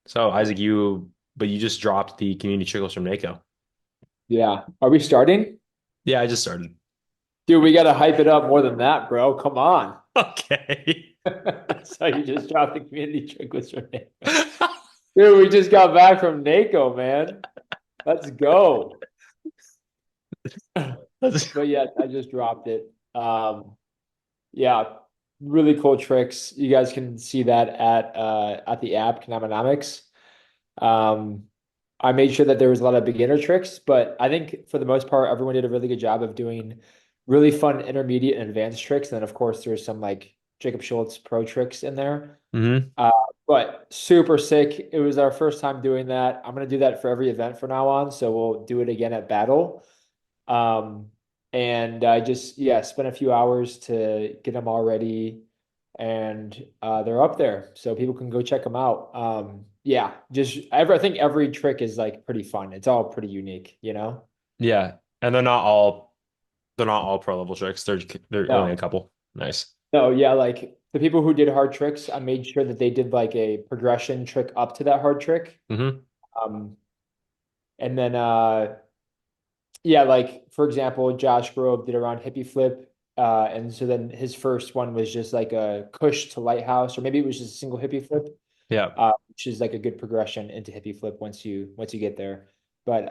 So Isaac, you just dropped the community trickles from NAKO. Yeah. Are we starting? Yeah, I just started. Dude, we got to hype it up more than that, bro. Come on. Okay. So you just dropped the community checklist from NAKO. Dude, we just got back from NAKO, man. Let's go. Let's- But yeah, I just dropped it. Yeah, really cool tricks. You guys can see that at the app Knamonomics. Um, I made sure that there was a lot of beginner tricks, but I think for the most part, everyone did a really good job of doing really fun intermediate and advanced tricks. And then of course there's some like Jacob Schultz pro tricks in there. Mhm. Uh, but super sick. It was our first time doing that. I'm gonna do that for every event from now on. So we'll do it again at Battle. Um, and I just spent a few hours to get them all ready, and they're up there, so people can go check them out. Yeah, I think every trick is like pretty fun. It's all pretty unique, you know? Yeah, and they're not all pro level tricks. They're only a No, couple. Nice. no, yeah, like the people who did hard tricks, I made sure that they did like a progression trick up to that hard trick. Hmm. Um, and then yeah, like for example, Josh Grove did a round hippie flip. And so then his first one was just like a push to lighthouse, or maybe it was just a single hippie flip, Yeah. which is like a good progression into hippie flip once you get there. But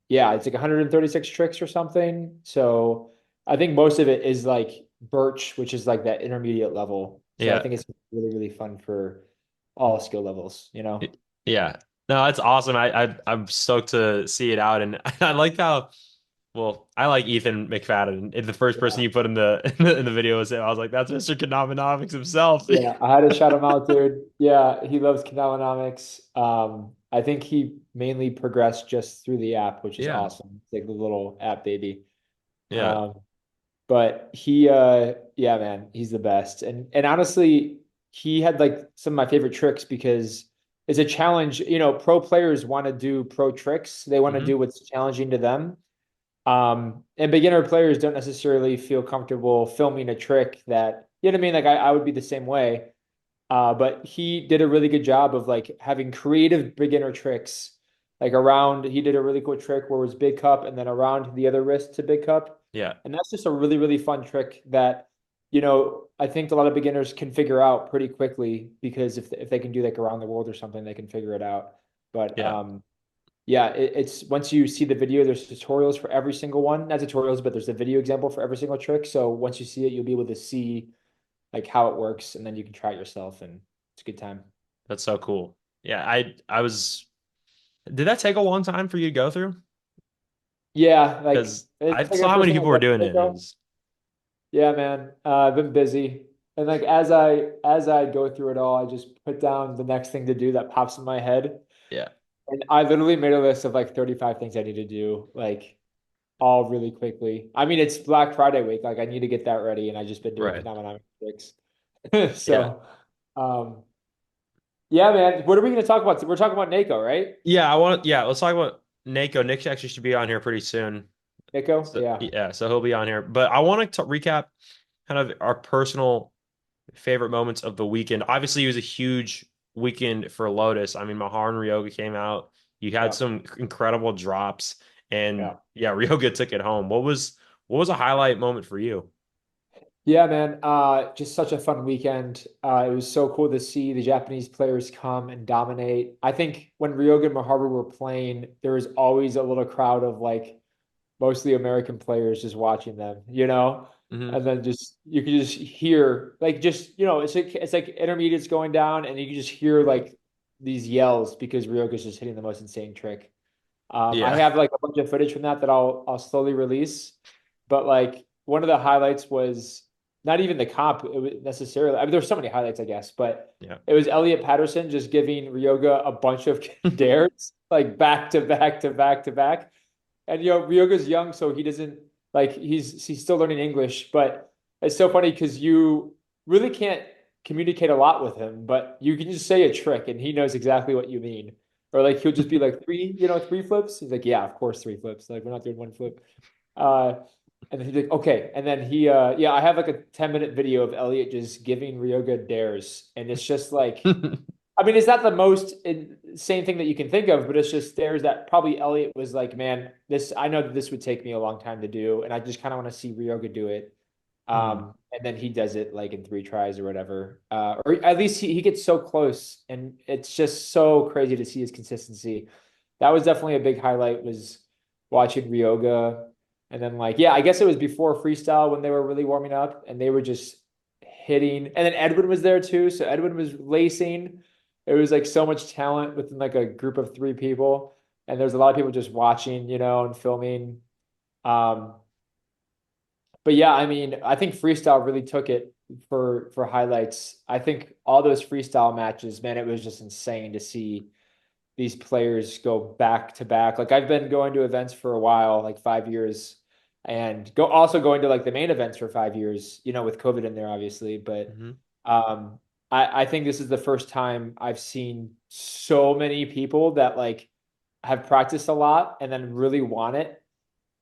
yeah, it's like 136 tricks or something. So I think most of it is like Birch, which is like that intermediate level. So I Yeah. think it's really, really fun for all skill levels, you Y- know? Yeah. No, that's awesome. I'm stoked to see it out, and I like how well I like Ethan McFadden. If the first person Yeah. you put in the in the video was him, I was like, that's Mr. Kenomonomics himself. Yeah, I had to shout him out, dude. Yeah, he loves Kinaonomics. I think he mainly progressed just through the app, which is Yeah. awesome. It's like the little app baby. Yeah. Um, but he yeah, man, he's the best. And honestly, he had like some of my favorite tricks because it's a challenge. Pro players want to do pro tricks. They want to do Hmm. what's challenging to them. And beginner players don't necessarily feel comfortable filming a trick that, you know what I mean? Like I would be the same way. But he did a really good job of like having creative beginner tricks. Like around, he did a really cool trick where it was big cup and then around the other wrist to big cup. Yeah. And that's just a really, really fun trick that, I think a lot of beginners can figure out pretty quickly because if they can do like around the world or something, they can figure it out. But Yeah. yeah, it's once you see the video, there's tutorials for every single one. Not tutorials, but there's a video example for every single trick. So once you see it, you'll be able to see like how it works, and then you can try it yourself, and it's a good time. That's so cool. Yeah, I was did that take a long time for you to go through? Yeah, like Because I it's like saw our how first many time people at were Denver doing it, and it Takeoff. was Yeah, man. I've been busy. And like as I go through it all, I just put down the next thing to do that pops in my head. yeah. And I literally made a list of like 35 things I need to do, like all really quickly. I mean, it's Black Friday week. Like I need to get that ready, and I just been doing Right. Phenomenon 6. Yeah. So um yeah, man. What are we gonna talk about? We're talking about NAKO, right? Yeah, let's talk about NAKO. Nick actually should be on here pretty soon. NAKO? So Yeah. yeah, so he'll be on here. But I want to recap kind of our personal favorite moments of the weekend. Obviously, it was a huge weekend for Lotus. I mean, Mahar and Ryoga came out. You had Yeah. some incredible drops, and Yeah. yeah, Ryoga took it home. What was a highlight moment for you? Yeah, man. Just such a fun weekend. It was so cool to see the Japanese players come and dominate. I think when Ryoga and Maharu were playing, there was always a little crowd of like mostly American players just watching them, Hmm. and then just you could just hear like just it's like intermediates going down, and you can just hear like these yells because Ryoga's just hitting the most insane trick. I Yeah. have like a bunch of footage from that I'll slowly release, but like one of the highlights was not even the comp it was necessarily. I mean, there's so many highlights, I guess, but Yeah. it was Elliot Patterson just giving Ryoga a bunch of dares, like back to back to back to back. And Ryoga's young, so he doesn't like he's still learning English, but it's so funny because you really can't communicate a lot with him, but you can just say a trick and he knows exactly what you mean. Or like he'll just be like three flips. He's like, yeah, of course, three flips. Like we're not doing one flip. Uh, and then he's like, okay. And then yeah, I have like a 10-minute video of Elliot just giving Ryoga dares, and it's just like I mean, it's not the most insane thing that you can think of, but it's just there's that probably Elliot was like, man, this I know that this would take me a long time to do, and I just kind of want to see Ryoga do it. Hmm. And then he does it like in 3 tries or whatever. Or at least he gets so close, and it's just so crazy to see his consistency. That was definitely a big highlight was watching Ryoga. And then like, yeah, I guess it was before freestyle when they were really warming up and they were just hitting. And then Edwin was there too. So Edwin was lacing. It was like so much talent within like a group of 3 people. And there's a lot of people just watching, and filming. Um, but yeah, I mean, I think freestyle really took it for highlights. I think all those freestyle matches, man, it was just insane to see these players go back to back. Like I've been going to events for a while, like 5 years, and going to like the main events for 5 years, with COVID in there, obviously. But Hmm. um, I think this is the first time I've seen so many people that like have practiced a lot and then really want it.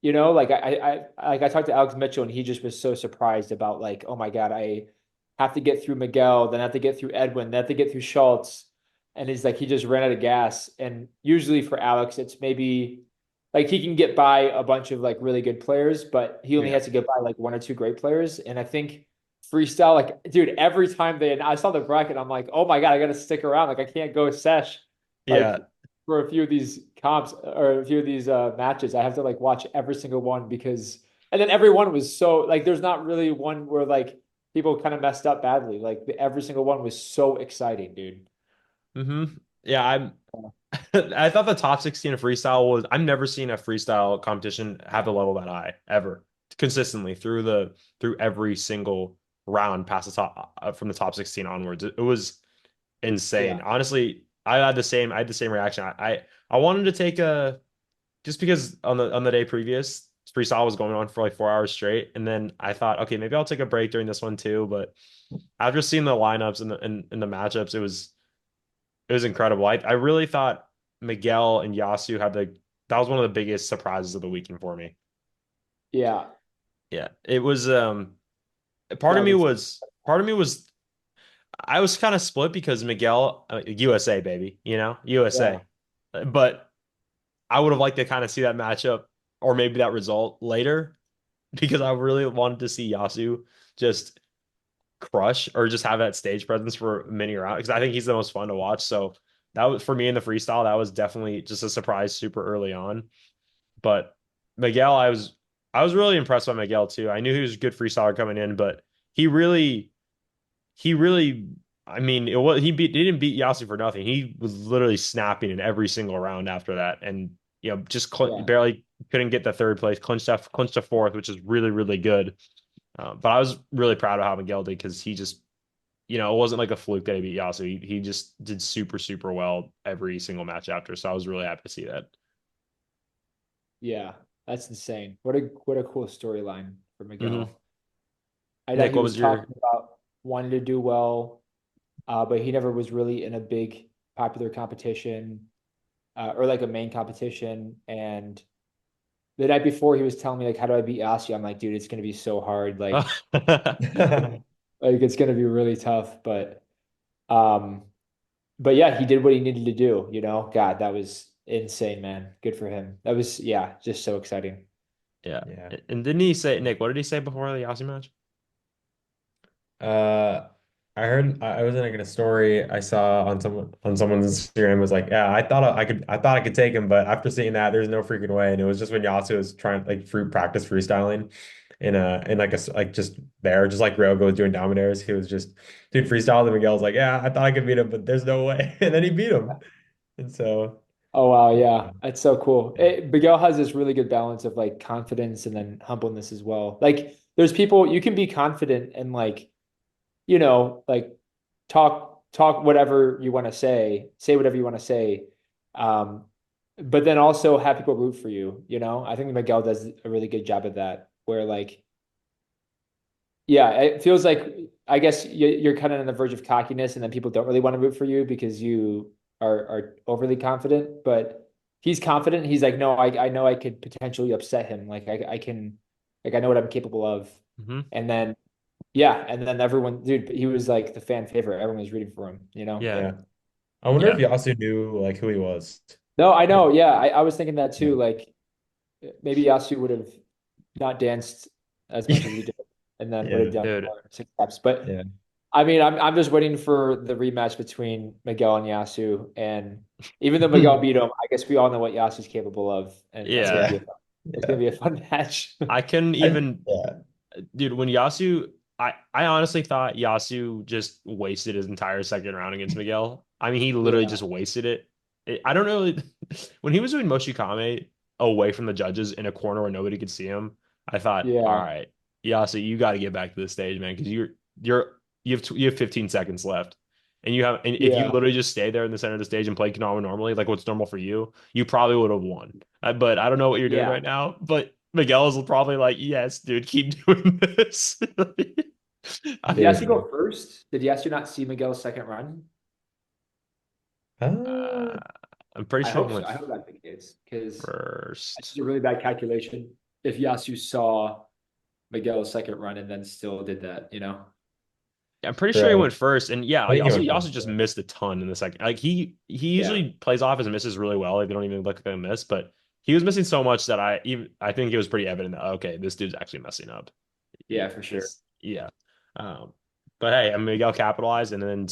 Like I talked to Alex Mitchell and he just was so surprised about like, oh my God, I have to get through Miguel, then I have to get through Edwin, then I have to get through Schultz. And he's like, he just ran out of gas. And usually for Alex, it's maybe like he can get by a bunch of like really good players, but he only Yeah. has to get by like 1 or 2 great players. And I think freestyle, like, dude, every time I saw the bracket, I'm like, oh my God, I got to stick around. Like, I can't go sesh. Yeah. Like, for a few of these comps or a few of these matches. I have to like watch every single one because, and then every one was so like, there's not really one where like people kind of messed up badly. Like every single one was so exciting, dude. Hmm. Yeah, I thought the top 16 of freestyle was I've never seen a freestyle competition have the level that high ever consistently through every single round past the top from the top 16 onwards. It was insane. Yeah. Honestly, I had the same reaction. I wanted to take a just because on the day previous freestyle was going on for like 4 hours straight, and then I thought, okay, maybe I'll take a break during this one too. But after seeing the lineups and the matchups, it was incredible. I really thought Miguel and Yasu had that was one of the biggest surprises of the weekend for me. Yeah. Yeah, it was That was insane. part of me was I was kind of split because Miguel USA baby, Yeah. USA. But I would have liked to kind of see that matchup or maybe that result later because I really wanted to see Yasu just crush or just have that stage presence for a mini round because I think he's the most fun to watch. So that was for me in the freestyle. That was definitely just a surprise super early on. But Miguel, I was really impressed by Miguel too. I knew he was a good freestyler coming in, but he really he really I mean he didn't beat Yasu for nothing. He was literally snapping in every single round after that, and just Yeah. barely couldn't get the third place, clinched a fourth, which is really really good. But I was really proud of how Miguel did because he just it wasn't like a fluke that he beat Yasu. He just did super super well every single match after. So I was really happy to see that. Yeah. That's insane. What a cool storyline for Hmm. Miguel. I know Nick, he what was was your? talking about wanting to do well, but he never was really in a big popular competition or like a main competition. And the night before, he was telling me like, "How do I beat Yassi?" I'm like, "Dude, it's gonna be so hard. Like, like it's gonna be really tough." Um, but yeah, he did what he needed to do. God, that was insane, man. Good for him. That was yeah, just so exciting. Yeah. Yeah. And didn't he say, Nick, what did he say before the Yasi match? Uh, I was in like in a story I saw on someone's Instagram was like, yeah, I thought I could take him, but after seeing that, there's no freaking way. And it was just when Yasu was trying like practice freestyling in like like just there, just like Ryogo was doing Dominaires. He was just dude freestyle and Miguel's like, yeah, I thought I could beat him, but there's no way. And then he beat him. And so Oh wow, yeah. yeah, that's so cool. Miguel has this really good balance of like confidence and then humbleness as well. Like, there's people you can be confident and like like talk whatever you want to say whatever you want to say. Um, but then also have people root for you, I think Miguel does a really good job of that, where like, yeah, it feels like I guess you're kind of on the verge of cockiness and then people don't really want to root for you because you are overly confident, but he's confident. He's like, no, I know I could potentially upset him. Like I can, like I know what I'm capable of. Hmm. And then yeah, and then everyone, dude, he was like the fan favorite. Everyone was rooting for him. Yeah. Yeah. I wonder if Yeah. Yasu knew like who he was. No, I Like, know. Yeah, I was thinking that yeah. too. Like maybe Yasu would have not danced as much as he did, and then would Yeah. have done Dude. more six steps. But Yeah. I mean, I'm just waiting for the rematch between Miguel and Yasu. And even though Miguel beat him, I guess we all know what Yasu's capable of, and that's gonna Yeah. be Yeah. a it's gonna Yeah. be a fun match. I couldn't even, Yeah. dude, when Yasu, I honestly thought Yasu just wasted his entire second round against Miguel. I mean, he literally Yeah, just wasted it. I don't know. When he was doing Moshikame away from the judges in a corner where nobody could see him, I thought, all yeah, right, Yasu, you got to get back to the stage, man, because you have 15 seconds left. And if you yeah, literally just stay there in the center of the stage and play Konoha normally, like what's normal for you probably would have won. But I don't know what you're doing yeah. right now. But Miguel is probably like, yes, dude, keep doing this. Did I, Yasu Dude. go first? Did Yasu not see Miguel's second run? uh, Uh, I'm pretty I sure he hope so. went I hope that's the case because that's just first. a really bad calculation. If Yasu saw Miguel's second run and then still did that, you know? I'm pretty sure he right. went first, and yeah, I like think he also went he first. also just missed a ton in the second. Like he Yeah, usually plays off his misses really well. Like they don't even look like a miss, but he was missing so much that I think it was pretty evident that okay, this dude's actually messing up. yeah, for sure. This yeah, um, but hey, I mean Miguel capitalized, and then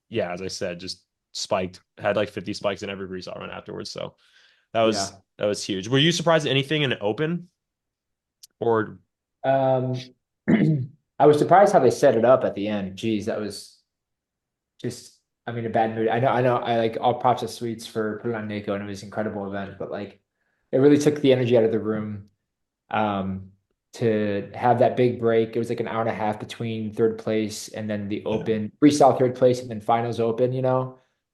yeah, as I said, just spiked had like 50 spikes in every freestyle run afterwards. So Yeah. that was huge. Were you surprised at anything in the open or Um, I was surprised how they set it up at the end. Geez, that was just, I mean, a bad mood. I like all props to Sweets for putting on NAKO and it was an incredible event, but like it really took the energy out of the room. Um, to have that big break. It was like an hour and a half between third place and then the Yeah. open freestyle third place and then finals open,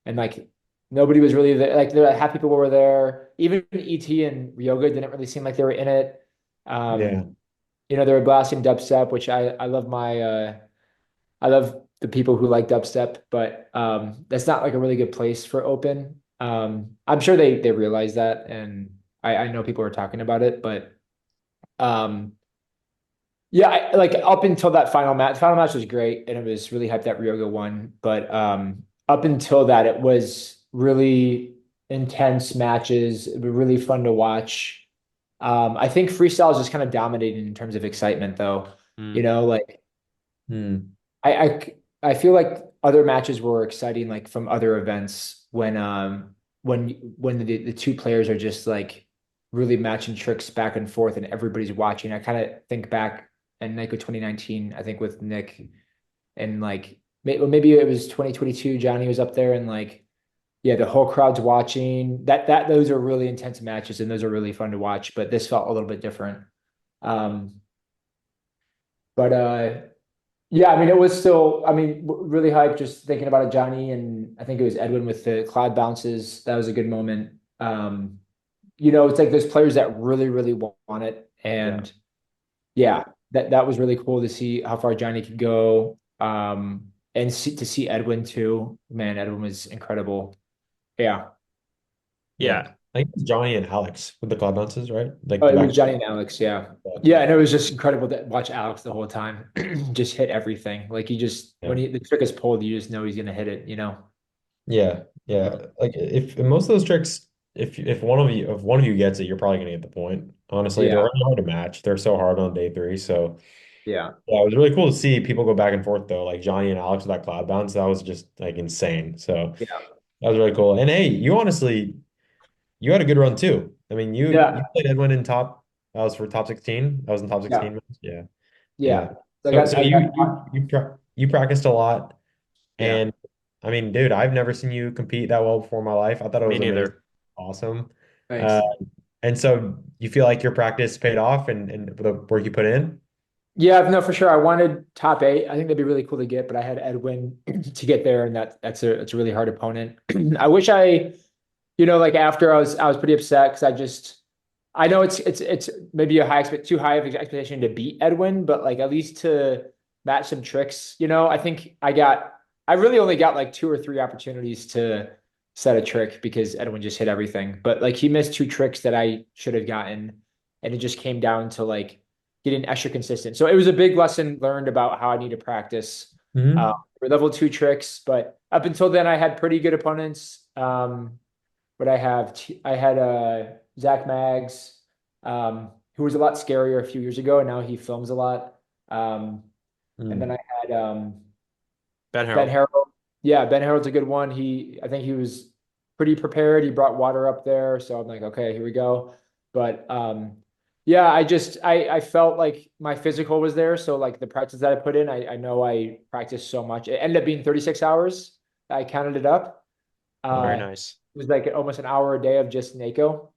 and like nobody was really there. Like the half people were there. Even ET and Ryoga didn't really seem like they were in it. Yeah. Um, they were blasting dubstep, which I love I love the people who like dubstep, but that's not like a really good place for open. I'm sure they realize that, and I know people are talking about it, but um, yeah, like up until that final match was great, and it was really hyped that Ryoga won. But up until that, it was really intense matches. It was really fun to watch. I think freestyle is just kind of dominating in terms of excitement, though. hmm, Like Hmm. I, I I feel like other matches were exciting, like from other events when the two players are just like really matching tricks back and forth and everybody's watching. I kind of think back in NAKO 2019, I think with Nick and like maybe it was 2022. Johnny was up there and like yeah, the whole crowd's watching. That those are really intense matches and those are really fun to watch. But this felt a little bit different. Um, but Yeah, I mean, it was still, I mean, really hyped just thinking about it, Johnny, and I think it was Edwin with the cloud bounces. That was a good moment. It's like those players that really, really want it. yeah. And yeah, that was really cool to see how far Johnny could go. And to see Edwin too. Man, Edwin was incredible. Yeah. Yeah. Yeah, I think it's Johnny and Alex with the cloud bounces, right? Like Oh, the it was back. Johnny and Alex. Yeah. Yeah. And it was just incredible to watch Alex the whole time just hit everything. Like he just, Yeah. the trick is pulled, you just know he's going to hit it. Yeah. Um, Yeah. Like if in most of those tricks, if one of you gets it, you're probably gonna get the point. Honestly, they're yeah. really hard to match. They're so hard on day three. So Yeah. yeah, it was really cool to see people go back and forth though. Like Johnny and Alex with that cloud bounce, that was just like insane. So Yeah. that was really cool. And hey, you honestly you had a good run too. I mean, you Yeah. played Edwin in top. That was for top 16. That was in top Yeah. 16. Yeah. Yeah. Yeah. So So I got, you practiced a lot. yeah. And I mean, dude, I've never seen you compete that well before in my life. I thought it me was amazing. neither. Awesome. Uh, Thanks. and so you feel like your practice paid off and the work you put in? Yeah, no, for sure. I wanted top eight. I think that'd be really cool to get, but I had Edwin to get there, and that's a really hard opponent. I wish like after I was pretty upset because I know it's maybe too high of an expectation to beat Edwin, but like at least to match some tricks. I think I really only got like two or three opportunities to set a trick because Edwin just hit everything. But like he missed two tricks that I should have gotten, and it just came down to like getting extra consistent. So it was a big lesson learned about how I need to practice Hmm. for level two tricks, but up until then, I had pretty good opponents. But I had Zach Maggs, who was a lot scarier a few years ago, and now he films a lot. Um, and then Mm. I had Ben Ben Harold. Harold. Yeah, Ben Harold's a good one. I think he was pretty prepared. He brought water up there, so I'm like, okay, here we go. But yeah, I felt like my physical was there. So like the practice that I put in, I know I practiced so much. It ended up being 36 hours. I counted it up. Very Uh, nice. it was like almost an hour a day of just NAKO.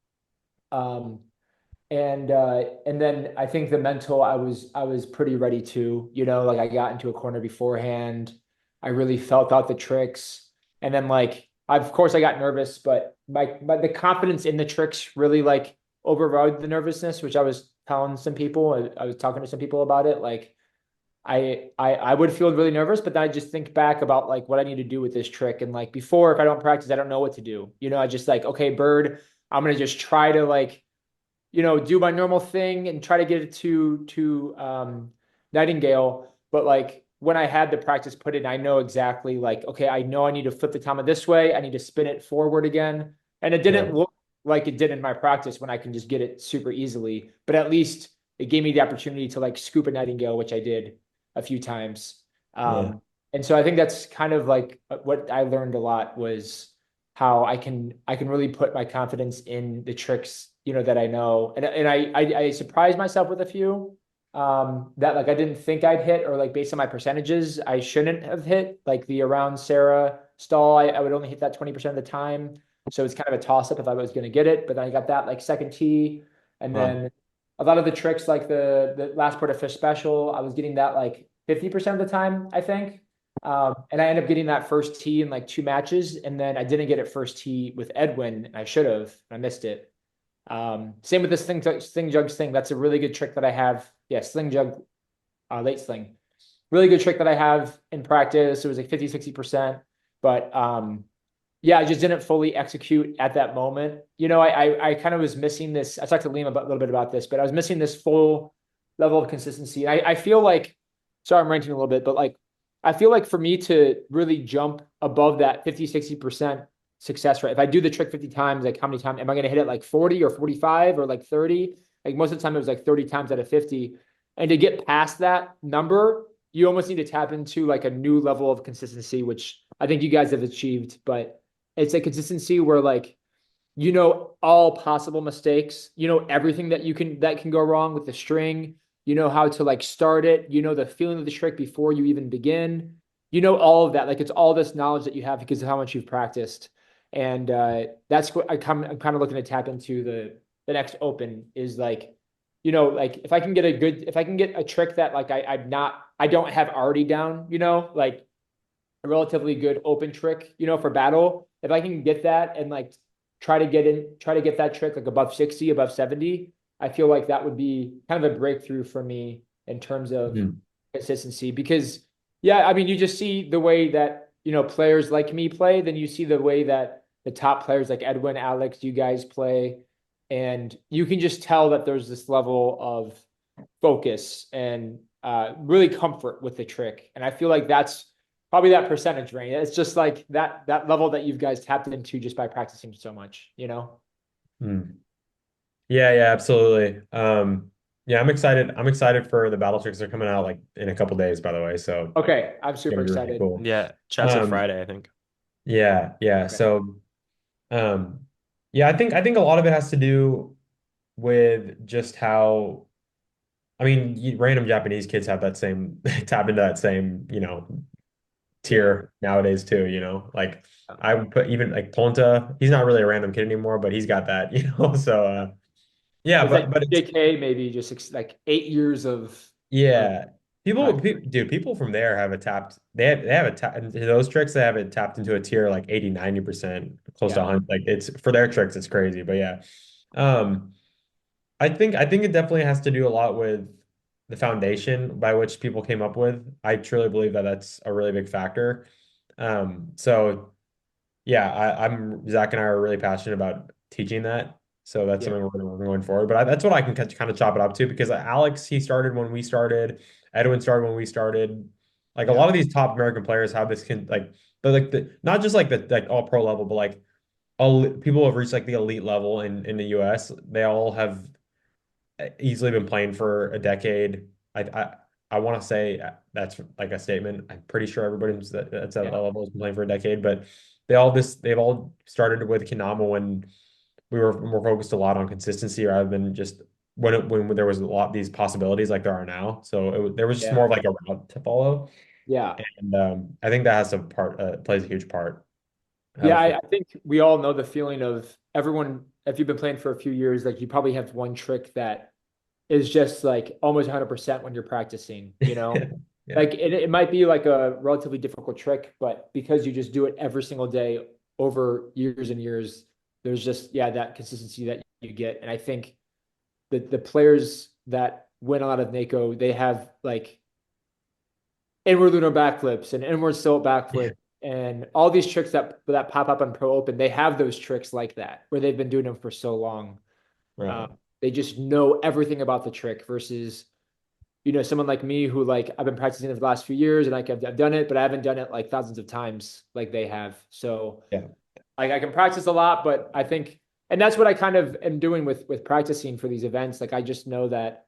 Um, and then I think the mental I was pretty ready to, like I got into a corner beforehand. I really felt out the tricks. And then like of course I got nervous, but the confidence in the tricks really like overrode the nervousness, which I was telling some people. I was talking to some people about it. Like I would feel really nervous, but then I just think back about like what I need to do with this trick. And like before, if I don't practice, I don't know what to do. I just like, okay, bird, I'm gonna just try to like, do my normal thing and try to get it to Nightingale. But like when I had the practice put in, I know exactly like, okay, I know I need to flip the tama this way. I need to spin it forward again. And it Yeah. didn't look like it did in my practice when I can just get it super easily. But at least it gave me the opportunity to like scoop a Nightingale, which I did a few times. Yeah. And so I think that's kind of like what I learned a lot was how I can really put my confidence in the tricks, that I know. And I surprised myself with a few that like I didn't think I'd hit, or like based on my percentages, I shouldn't have hit. Like the around Sarah stall, I would only hit that 20% of the time. So it's kind of a toss up if I was going to get it. But then I got that like second tee. And Wow. then a lot of the tricks, like the last part of fish special, I was getting that like 50% of the time, I think. And I ended up getting that first tee in like two matches, and then I didn't get it first tee with Edwin, and I should have. I missed it. Same with this sling jugs thing. That's a really good trick that I have. Yeah, sling jug, late sling. Really good trick that I have in practice. It was like 50, 60%. But yeah, I just didn't fully execute at that moment. I kind of was missing this. I talked to Liam about a little bit about this, but I was missing this full level of consistency. I feel like, sorry, I'm ranting a little bit, but like I feel like for me to really jump above that 50, 60% success rate, if I do the trick 50 times, like how many times am I going to hit it, like 40 or 45 or like 30? Like most of the time it was like 30 times out of 50. And to get past that number, you almost need to tap into like a new level of consistency, which I think you guys have achieved. But it's a consistency where like all possible mistakes, everything that can go wrong with the string, how to like start it, the feeling of the trick before you even begin, all of that. Like it's all this knowledge that you have because of how much you've practiced. And that's what I'm kind of looking to tap into the next open is like, like if I can get a trick that like I don't have already down, like a relatively good open trick, for battle. If I can get that and like try to get that trick like above 60, above 70, I feel like that would be kind of a breakthrough for me in terms of Mhm. consistency. Because yeah, I mean, you just see the way that, players like me play, then you see the way that the top players like Edwin, Alex, you guys play. And you can just tell that there's this level of focus and really comfort with the trick. And I feel like that's probably that percentage range. It's just like that level that you guys tapped into just by practicing so much. Mm. Yeah, yeah, absolutely. Yeah, I'm excited. I'm excited for the battle tricks. They're coming out like in a couple days, by the way. So it's Okay, I'm super gonna be really excited. cool. Yeah, chat said Um, Friday, I think. yeah, yeah. Okay. So um yeah, I think a lot of it has to do with just how I mean, random Japanese kids have that same tap into that same, Yeah. tier nowadays too, Like I would put even like Ponta, he's not really a random kid anymore, but he's got that, So yeah, It's like but it's JK, maybe just like 8 years of yeah. practice. Dude, people from there have a tapped they have a tap those tricks they have it tapped into a tier like 80, 90%, close to Yeah. 100. Like it's for their tricks, it's crazy. But yeah. Um I think it definitely has to do a lot with the foundation by which people came up with. I truly believe that that's a really big factor. So yeah, I'm Zach and I are really passionate about teaching that. So that's Yeah. something we're going forward. But that's what I can kind of chop it up to because Alex, he started when we started. Edwin started when we started. Like a Yeah. lot of these top American players have this can like, but like the not just like the like all pro level, but like all people who have reached like the elite level in the US. They all have easily been playing for a decade. I want to say that's like a statement. I'm pretty sure everybody's that's at that Yeah. level has been playing for a decade, but they've all started with Kendama when we were more focused a lot on consistency rather than just when there was a lot of thes possibilities like there are now. So there was just more Yeah. of like a route to follow, Yeah. and I think that has to part plays a huge part. Yeah, For I think we all know the feeling of everyone, if you've been playing for a few years, like you probably have one trick that is just like almost 100% when you're practicing, you know? yeah, Like it might be like a relatively difficult trick, but because you just do it every single day over years and years, there's just, yeah, that consistency that you get. And I think that the players that win a lot of NAKO, they have like inward lunar backflips and inward tilt yeah, backflip and all these tricks that pop up on Pro Open. They have those tricks like that where they've been doing them for so long. Uh, right, they just know everything about the trick versus someone like me who like I've been practicing it for the last few years and like I've done it, but I haven't done it like thousands of times like they have. So yeah, like I can practice a lot, but I think, and that's what I kind of am doing with practicing for these events. Like I just know that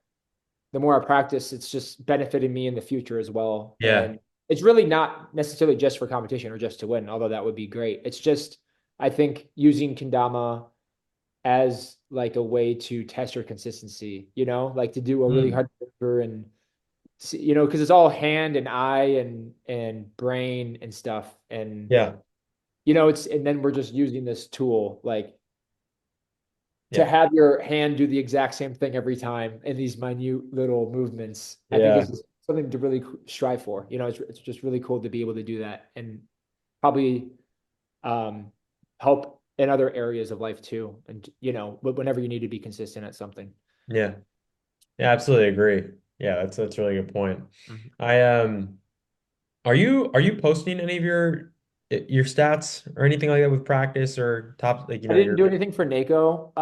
the more I practice, it's just benefiting me in the future as well. yeah, And it's really not necessarily just for competition or just to win, although that would be great. It's just, I think, using kendama as like a way to test your consistency, like to do a really mm, hard maneuver and because it's all hand and eye and brain and stuff. And yeah, it's and then we're just using this tool like to yeah, have your hand do the exact same thing every time in these minute little movements, I think yeah, is something to really strive for. It's just really cool to be able to do that and probably um, help in other areas of life too. And whenever you need to be consistent at something. yeah. Yeah, absolutely agree. Yeah, that's a really good point. Mhm. I are you posting any of your stats or anything like that with practice or top like I didn't your do anything for NAKO.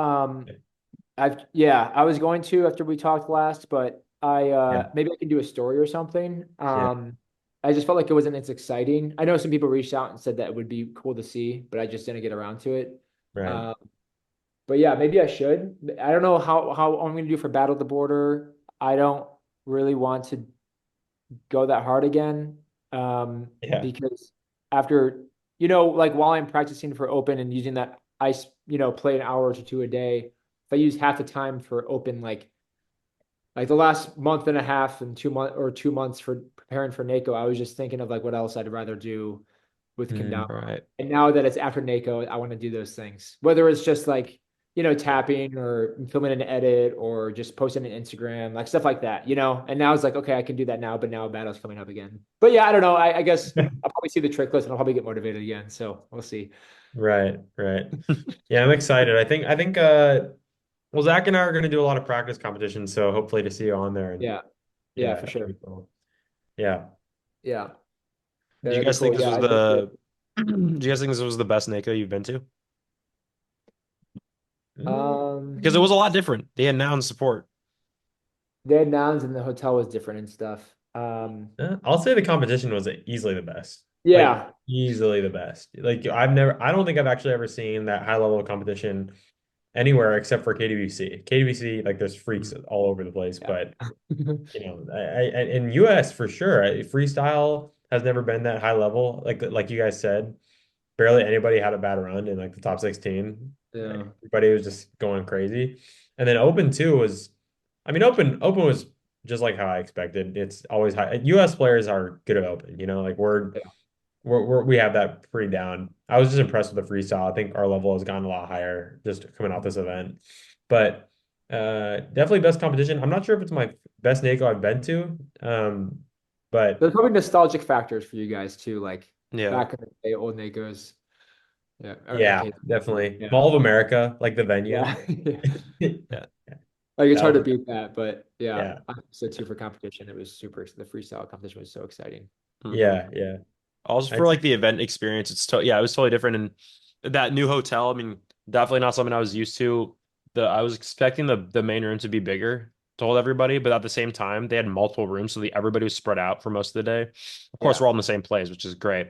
I was going to after we talked last, but I yeah, maybe I can do a story or something. yeah, I just felt like it wasn't as exciting. I know some people reached out and said that it would be cool to see, but I just didn't get around to it. right. Um, but yeah, maybe I should. I don't know how I'm going to do for Battle of the Border. I don't really want to go that hard again, Yeah. because after like while I'm practicing for Open and using that ice, play an hour or two a day. If I use half the time for Open, like the last month and a half and 2 months for preparing for NAKO, I was just thinking of like what else I'd rather do with Mm, Kendama. Right. And now that it's after NAKO, I want to do those things. Whether it's just like, tapping or filming an edit or just posting an Instagram, like stuff like that. And now it's like, okay, I can do that now, but now a battle's coming up again. But yeah, I don't know. I guess I'll probably see the trick list and I'll probably get motivated again. So we'll see. right, right. Yeah, I'm excited. I think well Zach and I are gonna do a lot of practice competitions, so hopefully to see you on there and Yeah. Yeah, yeah, for that should sure. be cool. Yeah. Yeah. Yeah, Do you that'd be guys think cool. this Yeah, was I'd love to. the do you guys think this was the best NAKO you've been to? Mm, Because it was Um, a lot different. They announced support. they had nouns and the hotel was different and stuff. I'll say the competition was easily the best. Like Yeah. easily the best. Like I don't think I've actually ever seen that high level of competition anywhere except for KDBC. KDBC, like there's freaks Mhm. all over the place, Yeah. but in US for sure, freestyle has never been that high level. Like you guys said, barely anybody had a bad run in like the top 16. Yeah. Everybody was just going crazy. And then Open 2 was, I mean, Open was just like how I expected. It's always high. US players are good at Open, like Yeah. we have that pretty down. I was just impressed with the freestyle. I think our level has gone a lot higher just coming off this event. But definitely best competition. I'm not sure if it's my best NAKO I've been to. But There's probably nostalgic factors for you guys too, like Yeah. back in the day, old Nakos. Yeah. Or yeah, MK. definitely Yeah. Mall of America, like the venue. Yeah. Yeah. Like it's That hard to was beat that, but yeah, yeah, I said too for competition. It was super. The freestyle competition was so exciting. Hmm. yeah. Also I for like the event experience, yeah, it was totally different. And that new hotel, I mean, definitely not something I was used to. I was expecting the main room to be bigger told everybody, but at the same time, they had multiple rooms, so everybody was spread out for most of the day. Of course, Yeah. we're all in the same place, which is great,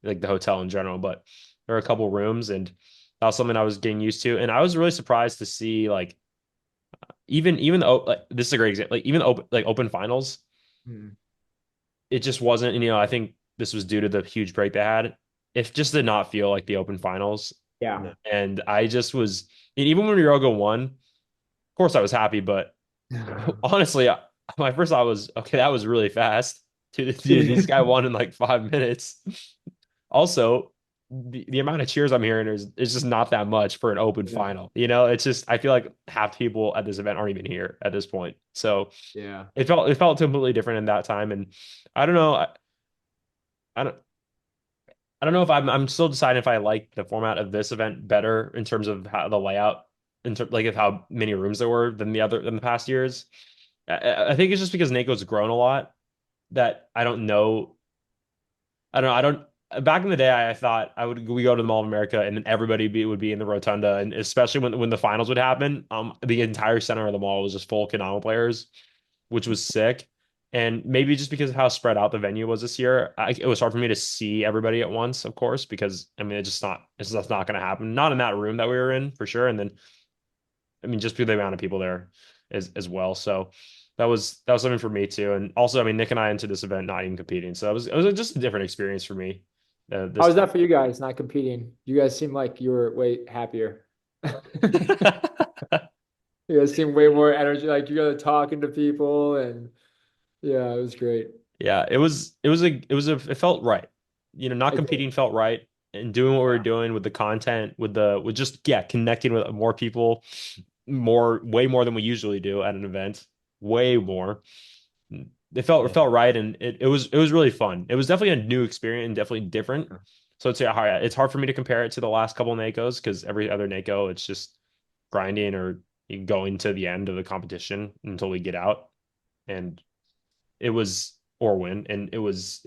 like the hotel in general. But there were a couple rooms, and that was something I was getting used to. And I was really surprised to see like even though like this is a great example, like even open finals, Hmm. it just wasn't. And, I think this was due to the huge break they had. It just did not feel like the open finals, Yeah. and I just was. And even when Ryoga won, of course I was happy, but honestly, my first thought was, okay, that was really fast. Dude, this guy won in like 5 minutes. Also, the amount of cheers I'm hearing is just not that much for an open Yeah. final. It's just I feel like half the people at this event aren't even here at this point. So Yeah. it felt completely different in that time. And I don't know. I don't I don't know if I'm still deciding if I like the format of this event better in terms of how the layout, in terms like of how many rooms there were than the past years. I think it's just because NAKO's grown a lot that I don't know. I don't know. I don't. Back in the day, I thought we go to the Mall of America and then would be in the rotunda, and especially when the finals would happen, the entire center of the mall was just full of Konami players, which was sick. And maybe just because of how spread out the venue was this year, it was hard for me to see everybody at once, of course, because I mean it's just not going to happen. Not in that room that we were in for sure, and then I mean, just because the amount of people there as well. So that was something for me too. And also, I mean, Nick and I entered this event not even competing, so it was just a different experience for me How this was time. that for you guys, not competing? You guys seem like you were way happier. You guys seem way more energy, like you guys talking to people and yeah, it was great. Yeah, it felt right. Not It did. competing felt right, and doing what we were Yeah. doing with the content, with just connecting with more people, way more than we usually do at an event, way more. It felt right, and it was really fun. It was definitely a new experience and definitely different. So it's hard for me to compare it to the last couple NAKOs because every other NAKO it's just grinding or going to the end of the competition until we get out, and it was or win, and it was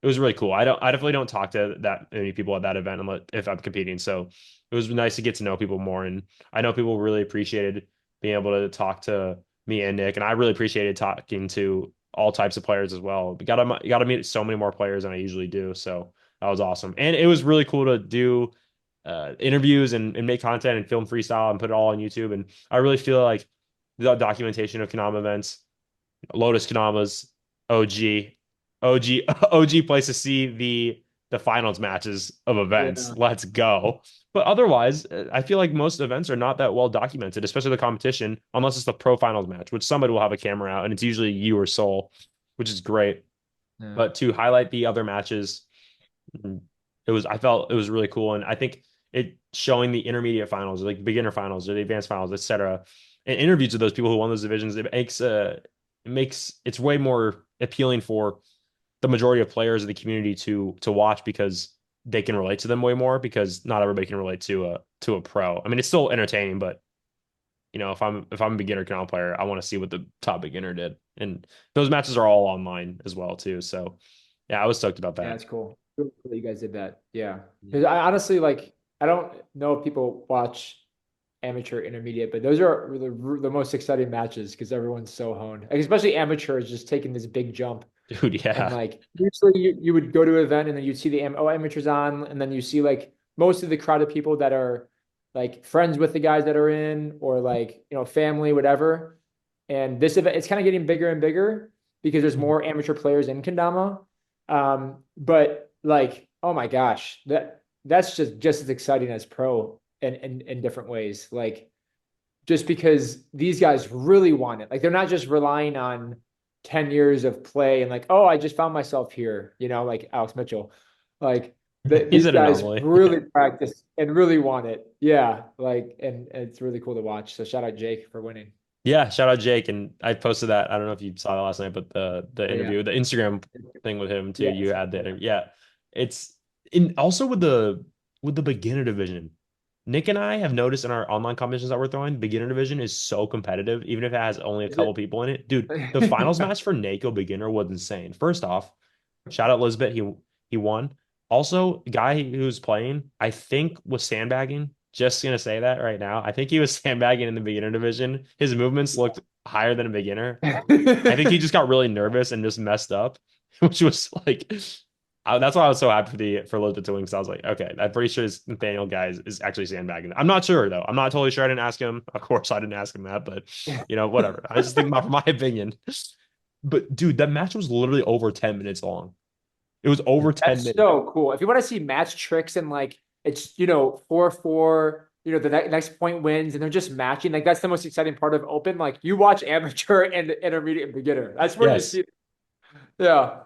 really cool. I definitely don't talk to that many people at that event unless if I'm competing. So it was nice to get to know people more, and I know people really appreciated being able to talk to me and Nick, and I really appreciated talking to all types of players as well. We got to meet so many more players than I usually do, so that was awesome, and it was really cool to do interviews and make content and film freestyle and put it all on YouTube. And I really feel like the documentation of Kanama events, Lotus Kanamas, OG, OG, OG place to see the finals matches of events. Yeah. Let's go. But otherwise, I feel like most events are not that well documented, especially the competition, unless it's the pro finals match, which somebody will have a camera out, and it's usually you or Soul, which is great. Yeah. But to highlight the other matches, I felt it was really cool. And I think it showing the intermediate finals, like beginner finals or the advanced finals, etc., and interviews with those people who won those divisions, it makes it's way more appealing for the majority of players of the community to watch because they can relate to them way more because not everybody can relate to a pro. I mean, it's still entertaining, but if I'm a beginner Canal player, I want to see what the top beginner did. And those matches are all online as well too. So yeah, I was stoked about Yeah, that. it's cool. Really cool that you guys did that. Yeah. Because I honestly like I don't know if people watch amateur intermediate, but those are the most exciting matches because everyone's so honed. Like, especially amateurs just taking this big jump. Dude, And yeah. like usually you would go to an event and then you'd see the amateurs on, and then you see like most of the crowd of people that are like friends with the guys that are in, or like, family, whatever. And this event, it's kind of getting bigger and bigger because there's more amateur players in Kendama. But like, oh my gosh, that's just as exciting as pro in different ways. Like just because these guys really want it. Like they're not just relying on 10 years of play and like, oh, I just found myself here, like Alex Mitchell. Like He's these an guys anomaly. really practice and really want it. Yeah. Like, and it's really cool to watch. So shout out Jake for winning. Yeah, shout out Jake. And I posted that. I don't know if you saw that last night, but the Oh, yeah. interview, the Instagram thing with him too. You Yes. had the interview. Yeah. It's in also with the beginner division. Nick and I have noticed in our online competitions that we're throwing, beginner division is so competitive, even if it has only a Is couple it? people in it. Dude, the finals match for NAKO beginner was insane. First off, shout out Lisbeth. He won. Also, guy who's playing, I think was sandbagging. Just gonna say that right now. I think he was sandbagging in the beginner division. His movements looked higher than a beginner. I think he just got really nervous and just messed up, which was like, that's why I was so happy for Elizabeth to win because I was like, okay, I'm pretty sure this Nathaniel guy is actually sandbagging. I'm not sure though. I'm not totally sure. I didn't ask him. Of course, I didn't ask him that, but whatever. I just think about from my opinion. But dude, that match was literally over 10 minutes long. It was over 10 That's minutes. so cool. If you want to see match tricks and like it's 4-4, the next point wins and they're just matching, like that's the most exciting part of open. Like you watch amateur and intermediate and beginner. That's where you Yes. see. Yeah.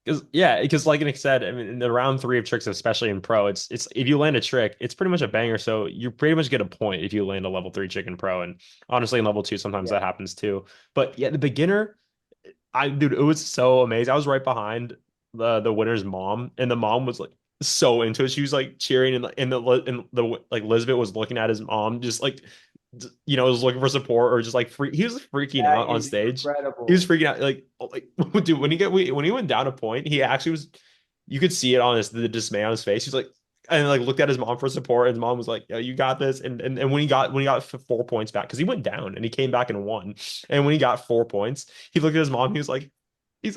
Because like Nick said, I mean, in the round three of tricks, especially in pro, it's if you land a trick, it's pretty much a banger. So you pretty much get a point if you land a level three trick in pro. And honestly, in level two, sometimes Yeah. that happens too. But yeah, the beginner, dude, it was so amazing. I was right behind the winner's mom, and the mom was like so into it. She was like cheering, and the like Elizabeth was looking at his mom, just like was looking for support or just like he was freaking out That on is stage. He was incredible. freaking out, like dude, when he went down a point, he actually was. You could see it on the dismay on his face. He's like, and like looked at his mom for support, and his mom was like, "Yo, you got this." And when he got 4 points back, because he went down and he came back and won. And when he got 4 points, he looked at his mom. He's like,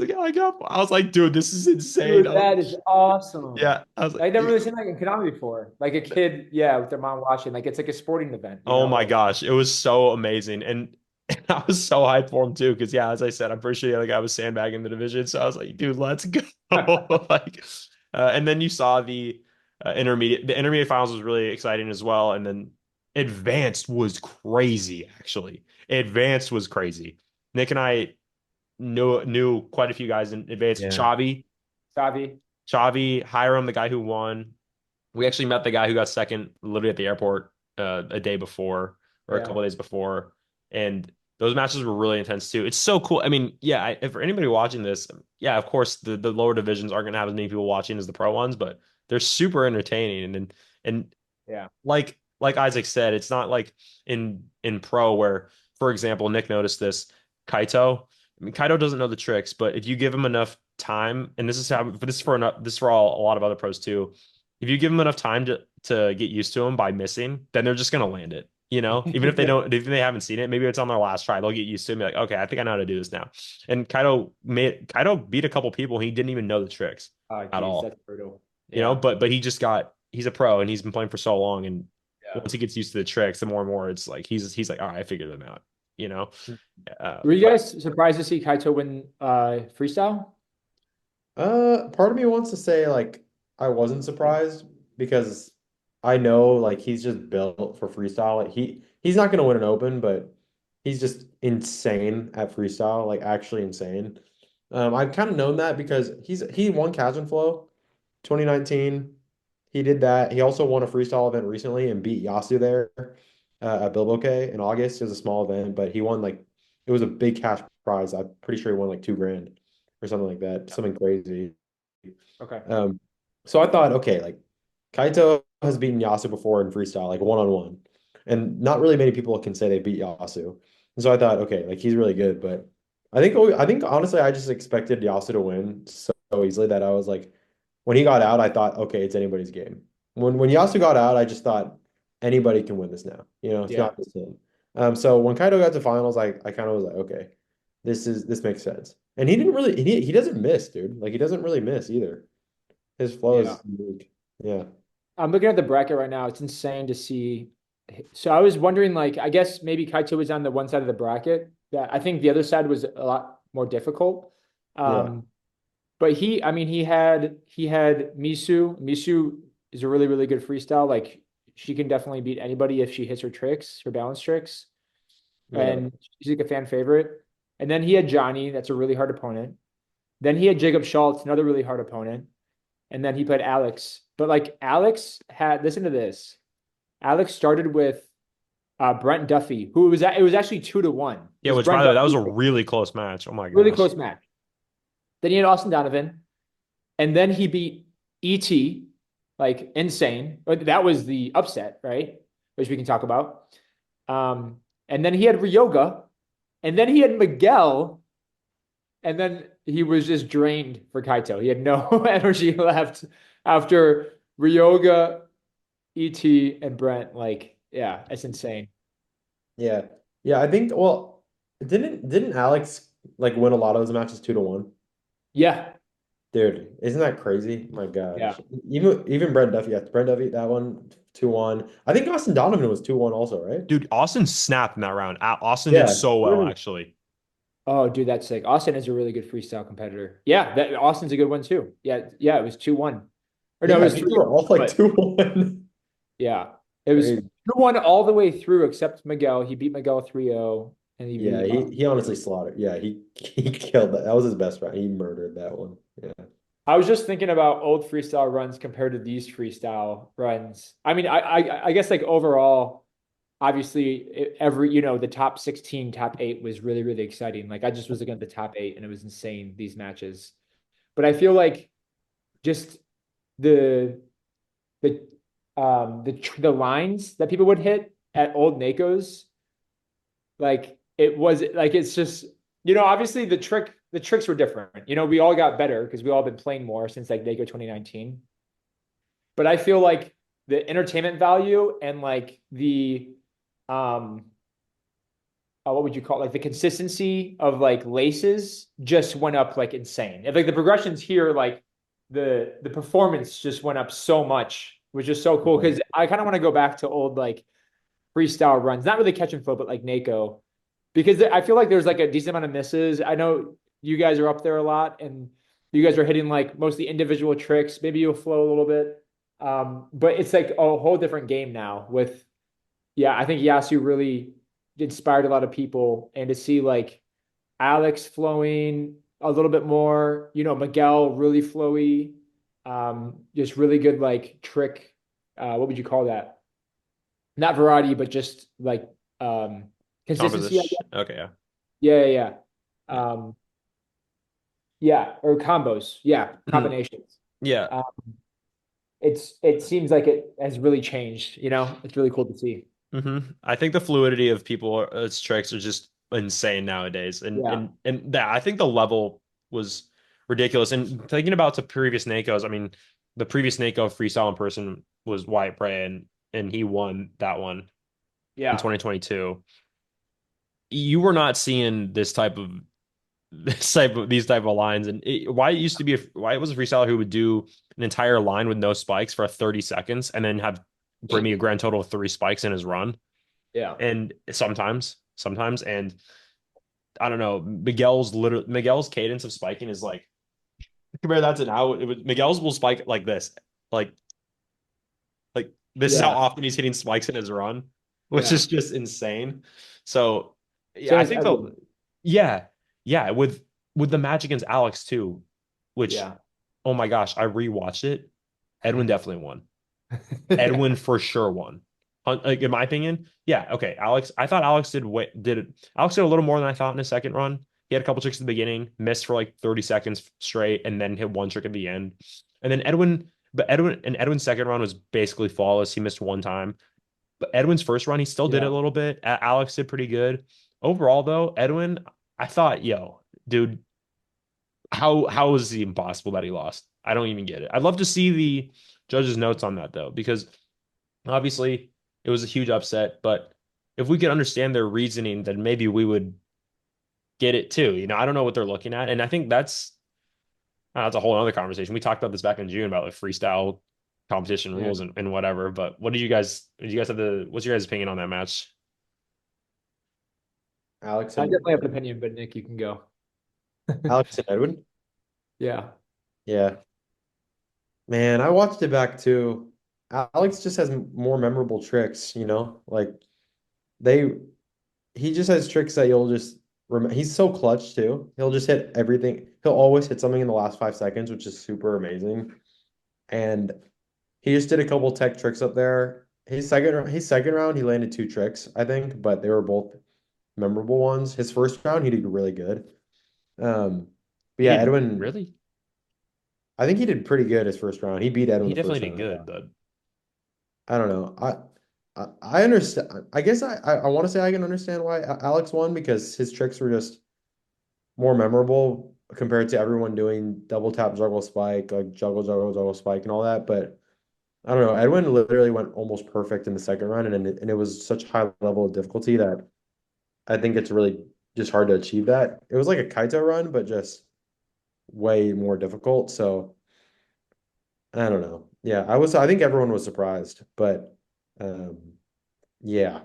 "Yeah, I got." I was like, "Dude, this is insane." Dude, that is awesome. Yeah, I was like, I never really seen like in Konami before. Like a kid, yeah, with their mom watching. Like it's like a sporting event, "Oh my like gosh, it was so amazing." And I was so hyped for him too, because yeah, as I said, I'm pretty sure the other guy was sandbagging the division. So I was like, "Dude, let's go!" Like, and then you saw intermediate. The intermediate finals was really exciting as well. And then advanced was crazy. Actually, advanced was crazy. Nick and I knew quite a few guys in advanced. Yeah. Savi. Hiram, the guy who won. We actually met the guy who got second literally at the airport a day before or a Yeah. couple of days before. And those matches were really intense too. It's so cool. I mean, yeah, if for anybody watching this, yeah, of course the lower divisions aren't going to have as many people watching as the pro ones, but they're super entertaining. And Yeah. like Isaac said, it's not like in pro where, for example, Nick noticed this, Kaito. I mean, Kaito doesn't know the tricks, but if you give him enough time, and this is how this is for enough, this is for a lot of other pros too. If you give them enough time to get used to them by missing, then they're just gonna land it. Even if they Yeah. don't, if they haven't seen it, maybe it's on their last try. They'll get used to it and be like, okay, I think I know how to do this now. And Kaito beat a couple people. He didn't even know the tricks Oh, at geez, all. that's brutal. Yeah. But he's a pro and he's been playing for so long. And Yeah. once he gets used to the tricks, the more and more it's like he's like, all right, I figured them out. You know, Were you but guys surprised to see Kaito win freestyle? Part of me wants to say like I wasn't surprised because I know like he's just built for freestyle. Like he's not gonna win an open, but he's just insane at freestyle, like actually insane. I've kind of known that because he won Catch and Flow 2019. He did that. He also won a freestyle event recently and beat Yasu there at Bilbo K in August. It was a small event, but he won like it was a big cash prize. I'm pretty sure he won like 2 grand or something like that, something crazy. Okay. Um, so I thought, okay, like Kaito has beaten Yasu before in freestyle, like one on one, and not really many people can say they beat Yasu. And so I thought, okay, like he's really good, but I think honestly, I just expected Yasu to win so easily that I was like, when he got out, I thought, okay, it's anybody's game. When Yasu got out, I just thought anybody can win this now. It's Yeah. not just him. So when Kaito got to finals, I kind of was like, okay, this makes sense. And he didn't really he doesn't miss, dude. Like he doesn't really miss either. His flow Yeah. is unique. Yeah. I'm looking at the bracket right now. It's insane to see. So I was wondering, like, I guess maybe Kaito was on the one side of the bracket. That I think the other side was a lot more difficult. Yeah. Um, but I mean, he had Misu. Misu is a really, really good freestyle. Like, she can definitely beat anybody if she hits her tricks, her balance tricks. Yeah. And she's like a fan favorite. And then he had Johnny. That's a really hard opponent. Then he had Jacob Schultz, another really hard opponent. And then he played Alex. But like Alex had, listen to this. Alex started with Brent Duffy, who it was actually 2-1. It yeah, was which by Brent the way, that was Duffy, a really close match. Oh my really gosh. close match. Then he had Austin Donovan, and then he beat ET, like insane. But that was the upset, right? Which we can talk about. And then he had Ryoga, and then he had Miguel, and then he was just drained for Kaito. He had no energy left after Ryoga, ET, and Brent. Like, yeah, it's insane. Yeah. Yeah. I think, well, Didn't Alex like win a lot of those matches 2-1? Yeah, Dude, isn't that crazy? My yeah, gosh. Even Brent Duffy, yeah, Brent Duffy, that one 2-1. I think Austin Donovan was 2-1 also, right? Dude, Austin snapped in that round. Austin did Yeah. so well, actually. Oh, dude, that's sick. Austin is a really good freestyle competitor. Yeah, that Austin's a good one too. Yeah, yeah, it was 2-1. Or no, it Yeah, I was think three, they were all like but 2-1. yeah, it was Crazy. 2-1 all the way through except Miguel. He beat Miguel 3-0 and he Yeah, beat he honestly slaughtered. Yeah, he killed that. That was his best round. He murdered that one. Yeah. I was just thinking about old freestyle runs compared to these freestyle runs. I mean, I guess like overall, obviously every the top 16, top 8 was really, really exciting. Like I just was looking at the top 8 and it was insane, these matches. But I feel like just the the the lines that people would hit at old NAKOs, like it was like it's just obviously the tricks were different. We all got better because we all been playing more since like NAKO 2019. But I feel like the entertainment value and like the um what would you call it? Like the consistency of like laces just went up like insane. And like the progressions here, like the performance just went up so much, which is so cool. Because I kind of want to go back to old like freestyle runs, not really catch and flow, but like NAKO, because I feel like there's like a decent amount of misses. I know you guys are up there a lot, and you guys are hitting like mostly individual tricks. Maybe you'll flow a little bit, but it's like a whole different game now with yeah, I think Yasu really inspired a lot of people, and to see like Alex flowing a little bit more, Miguel really flowy, just really good like trick. What would you call that? Not variety, but just like consistency. I Composition. guess. Okay, yeah. Yeah, yeah, Yeah. yeah. Yeah, or combos. Yeah, Mhm. combinations. Yeah. Um, it seems like it has really changed. It's really cool to see. I think the fluidity of people's tricks are just insane nowadays. And Yeah, and and that I think the level was ridiculous. And thinking about the previous NAKOs, I mean, the previous NAKO freestyle in person was Wyatt Bray, and he won that one in yeah, 2022. You were not seeing these type of lines. And Wyatt used to be Wyatt was a freestyler who would do an entire line with no spikes for 30 seconds and then have bring me a grand total of 3 spikes in his run. yeah. And sometimes, and I don't know, Miguel's cadence of spiking is like, compare that to now. Miguel's will spike like this, like this is how Yeah, often he's hitting spikes in his run, which yeah. is just insane. So yeah, Same I as think Edwin. yeah, yeah, with the match against Alex too, which, Yeah. oh my gosh, I rewatched it. Edwin definitely won. Edwin for sure won. Like in my opinion, yeah. Okay, Alex. I thought Alex did it. Alex did a little more than I thought in his second run. He had a couple tricks at the beginning, missed for like 30 seconds straight, and then hit one trick at the end. And then Edwin's second run was basically flawless. He missed one time. But Edwin's first run, he still did it a Yeah. little bit. Alex did pretty good. Overall, though, Edwin, I thought, yo, dude, how is it even possible that he lost? I don't even get it. I'd love to see the judges' notes on that though, because obviously, it was a huge upset, but if we could understand their reasoning, then maybe we would get it too. I don't know what they're looking at, and I think that's a whole other conversation. We talked about this back in June about like freestyle competition Yeah. rules and whatever. But what did you guys have what's your guys' opinion on that match? Alex I and definitely have an opinion, but Nick, you can go. Alex and Edwin. Yeah. Yeah. Man, I watched it back too. Alex just has more memorable tricks, Like they he just has tricks that you'll just remember. He's so clutch too. He'll just hit everything. He'll always hit something in the last 5 seconds, which is super amazing. And he just did a couple tech tricks up there. His second round, he landed two tricks, I think, but they were both memorable ones. His first round, he did really good. But He yeah, did Edwin, really. I think he did pretty good his first round. He beat Edwin He the definitely first did round. good, but I don't know. I understand. I guess I want to say I can understand why Alex won because his tricks were just more memorable compared to everyone doing double tap, juggle, spike, like juggle, juggle, juggle, spike, and all that. But I don't know. Edwin literally went almost perfect in the second round, and it was such high level of difficulty that I think it's really just hard to achieve that. It was like a Kaito run, but just way more difficult. So I don't know. Yeah, I think everyone was surprised, but um, yeah,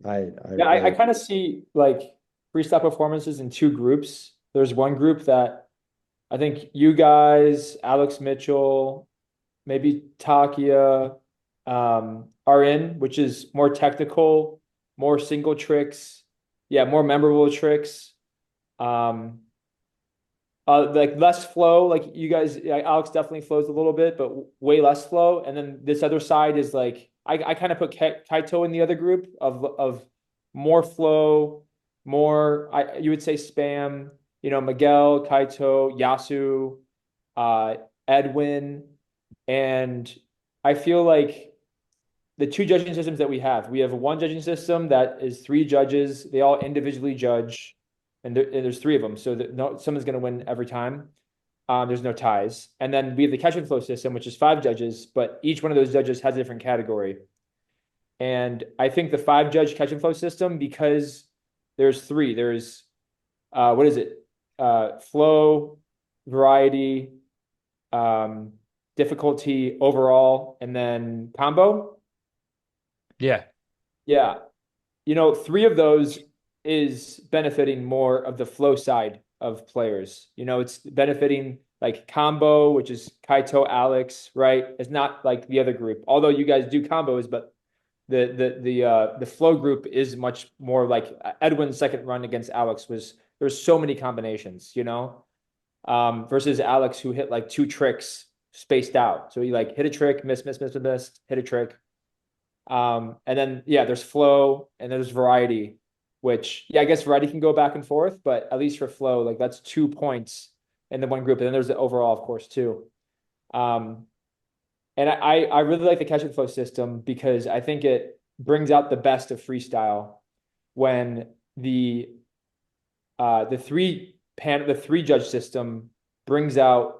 I Yeah, I really, kind of see like freestyle performances in two groups. There's one group that I think you guys, Alex Mitchell, maybe Takia, are in, which is more technical, more single tricks, yeah, more memorable tricks. Um, like less flow, like you guys, yeah, Alex definitely flows a little bit, but way less flow. And then this other side is like I kind of put Kaito in the other group of more flow, more you would say spam, Miguel, Kaito, Yasu, uh, Edwin, and I feel like the two judging systems that we have one judging system that is three judges. They all individually judge, and there's three of them, so that someone's going to win every time. There's no ties. And then we have the catch and flow system, which is five judges, but each one of those judges has a different category. And I think the five judge catch and flow system, because there's three, there's what is it? Flow, variety, um, difficulty overall, and then combo. Yeah. Yeah. Three of those is benefiting more of the flow side of players. It's benefiting like combo, which is Kaito, Alex, right? It's not like the other group, although you guys do combos, but the flow group is much more like Edwin's second run against Alex was there's so many combinations, versus Alex who hit like two tricks spaced out. So he like hit a trick, miss, hit a trick. And then yeah, there's flow and there's variety, which yeah, I guess variety can go back and forth, but at least for flow, like that's 2 points in the one group. And then there's the overall, of course, too. Um, and I really like the catch and flow system because I think it brings out the best of freestyle when the three judge system brings out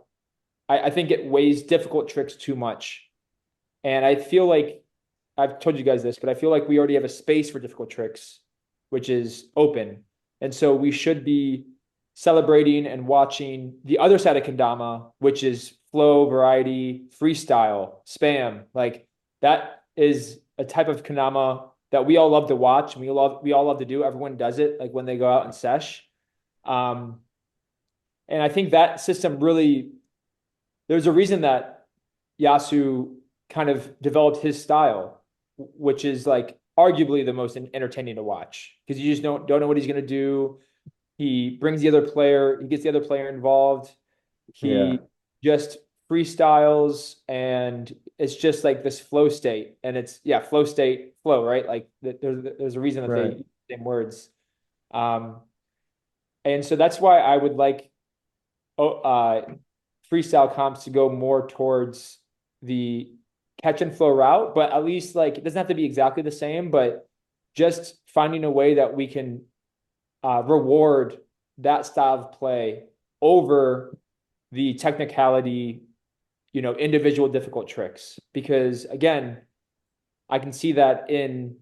I think it weighs difficult tricks too much. And I feel like I've told you guys this, but I feel like we already have a space for difficult tricks, which is open. And so we should be celebrating and watching the other side of kendama, which is flow, variety, freestyle, spam. Like that is a type of kendama that we all love to watch and we all love to do. Everyone does it like when they go out and sesh. Um, and I think that system really there's a reason that Yasu kind of developed his style, which is like arguably the most entertaining to watch because you just don't know what he's going to do. He brings the other player, he gets the other player involved. yeah, He just freestyles and it's just like this flow state. And it's yeah, flow state, flow, right? Like there's a reason that they right. use the same words. Um, and so that's why I would like oh, freestyle comps to go more towards the catch and flow route, but at least like it doesn't have to be exactly the same, but just finding a way that we can reward that style of play over the technicality, individual difficult tricks. Because again, I can see that in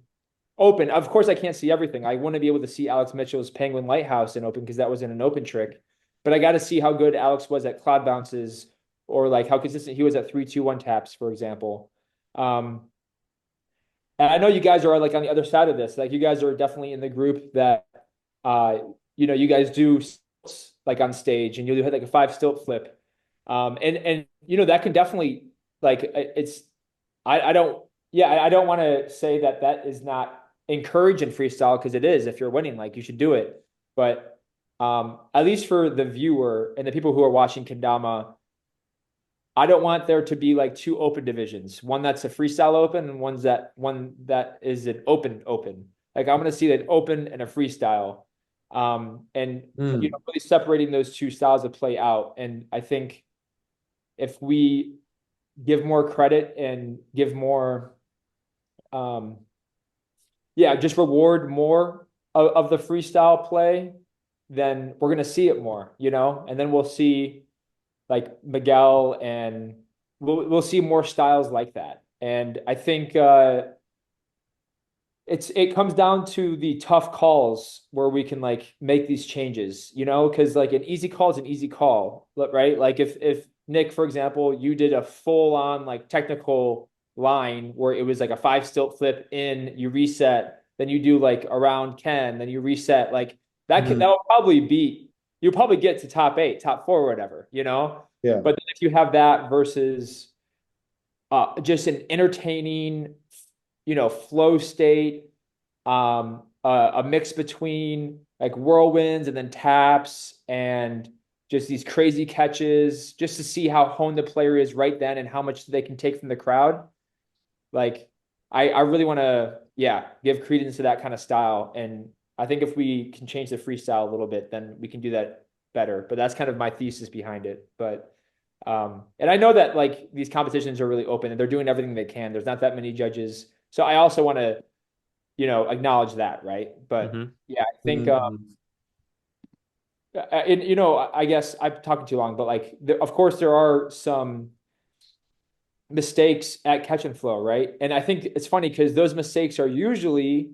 open. Of course, I can't see everything. I want to be able to see Alex Mitchell's Penguin Lighthouse in open because that was in an open trick. But I got to see how good Alex was at cloud bounces or like how consistent he was at 3-2-1 taps, for example. Um, and I know you guys are like on the other side of this. Like you guys are definitely in the group that uh, you guys do like on stage and you'll hit like a five stilt flip. And that can definitely like it's I don't yeah, I don't want to say that that is not encouraged in freestyle because it is. If you're winning, like you should do it. But at least for the viewer and the people who are watching kendama, I don't want there to be like two open divisions. One that's a freestyle open and one that is an open. Like I'm gonna see an open and a freestyle. And Mm. really separating those two styles of play out. And I think if we give more credit and give more um just reward more of the freestyle play, then we're gonna see it more, and then we'll see like Miguel and we'll see more styles like that. And I think it comes down to the tough calls where we can like make these changes, because like an easy call is an easy call, right? Like if Nick, for example, you did a full on like technical line where it was like a five stilt flip in, you reset, then you do like around Ken, then you reset, like that'll probably beat, you'll probably get to top eight, top four, or whatever, Yeah. But then if you have that versus just an entertaining, flow state, a mix between like whirlwinds and then taps and just these crazy catches, just to see how honed the player is right then and how much they can take from the crowd. Like, I really want to, yeah, give credence to that kind of style. And I think if we can change the freestyle a little bit, then we can do that better. But that's kind of my thesis behind it. But and I know that like these competitions are really open and they're doing everything they can. There's not that many judges. So I also want to, acknowledge that, right? But Hmm. yeah, I think Mhm. and I guess I'm talking too long, but like of course there are some mistakes at catch and flow, right? And I think it's funny because those mistakes are usually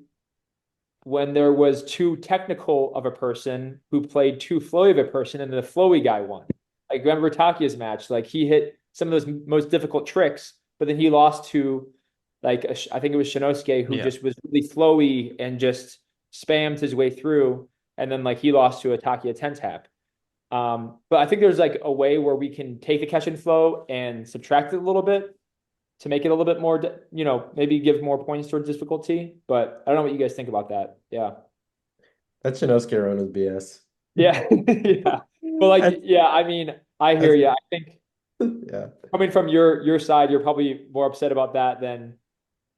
when there was too technical of a person who played too flowy of a person and the flowy guy won. Like remember Takia's match, like he hit some of those most difficult tricks, but then he lost to like I think it was Shinosuke who Yeah. just was really flowy and just spammed his way through, and then like he lost to a Takia 10 tap. But I think there's like a way where we can take the catch and flow and subtract it a little bit to make it a little bit more, maybe give more points towards difficulty. But I don't know what you guys think about that. Yeah. That Shinosuke run was BS. Yeah. Yeah. But like, That's, yeah, I mean, I hear that's you. I think yeah. coming from your side, you're probably more upset about that than,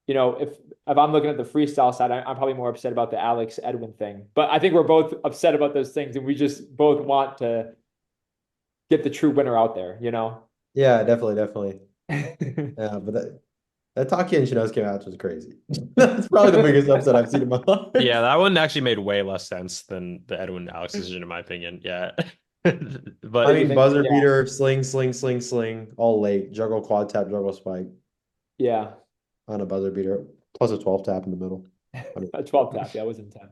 if I'm looking at the freestyle side, I'm probably more upset about the Alex Edwin thing. But I think we're both upset about those things, and we just both want to get the true winner out there. Yeah, definitely, definitely. Yeah, but that Taki and Shinosuke match was crazy. That's probably the biggest upset I've seen in my Yeah, life. that one actually made way less sense than the Edwin Alex decision, in my opinion. Yeah. I What do But you mean, think? buzzer Yeah. beater, sling, sling, sling, sling, all late, juggle quad tap, juggle spike Yeah. on a buzzer beater, plus a 12 tap in the middle. I mean, A 12 tap. Yeah, it wasn't 10.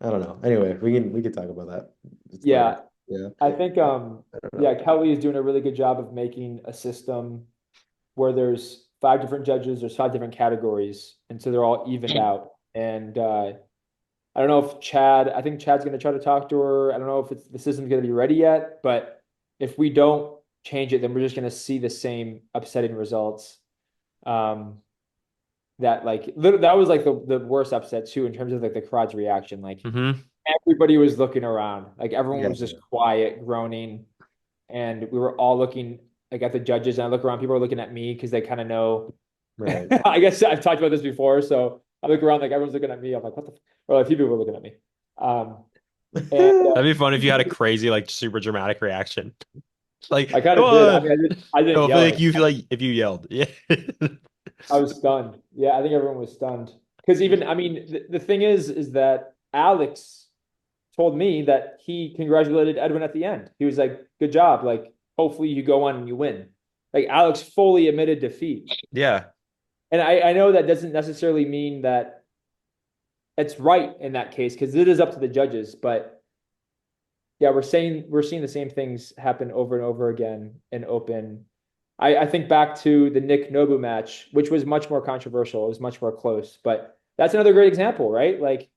I don't know. Anyway, we can talk about that. It's later. Yeah. Yeah, I think I don't yeah, know. Kelly is doing a really good job of making a system where there's five different judges, there's five different categories, and so they're all evened out. And I don't know if I think Chad's going to try to talk to her. I don't know if the system's going to be ready yet, but if we don't change it, then we're just going to see the same upsetting results. Um, that like that was like the worst upset too in terms of like the crowd's reaction. Like hmm everybody was looking around, like everyone Yeah, was just quiet, groaning, and we were all looking like at the judges. And I look around, people are looking at me because they kind of know. right. I guess I've talked about this before, so I look around like everyone's looking at me. I'm like, what the? Or like, a few people were looking at me. Um, and That'd be fun if you had a crazy, like super dramatic reaction. Like, I kind come of did. I mean, on. I didn't No, I feel yell like it. you feel like if you yelled. Yeah. I was stunned. Yeah, I think everyone was stunned because even I mean, the thing is that Alex told me that he congratulated Edwin at the end. He was like, "Good job. Like, hopefully you go on and you win." Like Alex fully admitted defeat, Yeah. and I know that doesn't necessarily mean that it's right in that case because it is up to the judges. But yeah, we're seeing the same things happen over and over again in open. I think back to the Nick Nobu match, which was much more controversial. It was much more close, but that's another great example, right? Like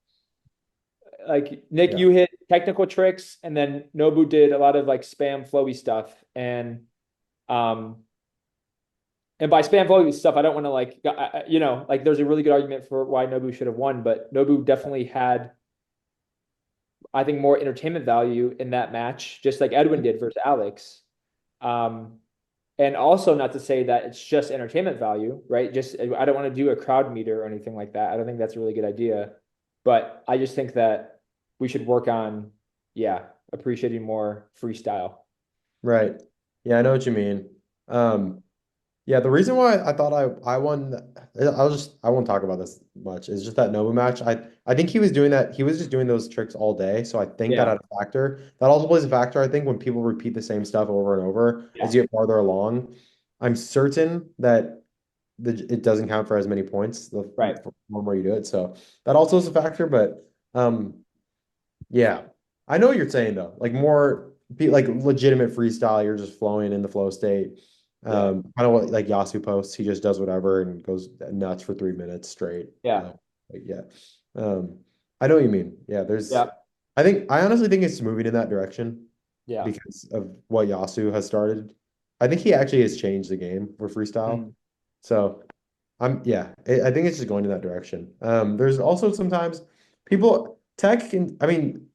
Nick, Yeah, you hit technical tricks, and then Nobu did a lot of like spam flowy stuff, um, and by spam flowy stuff, I don't want to like like there's a really good argument for why Nobu should have won, but Nobu definitely had I think more entertainment value in that match, just like Edwin did versus Alex. Um, and also not to say that it's just entertainment value, right? Just I don't want to do a crowd meter or anything like that. I don't think that's a really good idea. But I just think that we should work on, yeah, appreciating more freestyle. right. Yeah, I know what you mean. Um, Yeah, the reason why I thought I won, I won't talk about this much. Is just that Nova match. I think he was doing that. He was just doing those tricks all day. So I think that Yeah. had a factor. That also plays a factor. I think when people repeat the same stuff over and over Yeah. as you get farther along, I'm certain that it doesn't count for as many points the Right. one more you do it. So that also is a factor. But yeah, I know what you're saying though. Like more like legitimate freestyle, you're just flowing in the flow state. Yeah. Kind of what like Yasu posts. He just does whatever and goes nuts for 3 minutes straight. Yeah. Like, yeah. Um, I know what you mean. Yeah, there's. Yeah. I honestly think it's moving in that direction Yeah. because of what Yasu has started. I think he actually has changed the game for freestyle. Mm. So yeah, I think it's just going in that direction. There's also sometimes people tech can, I mean,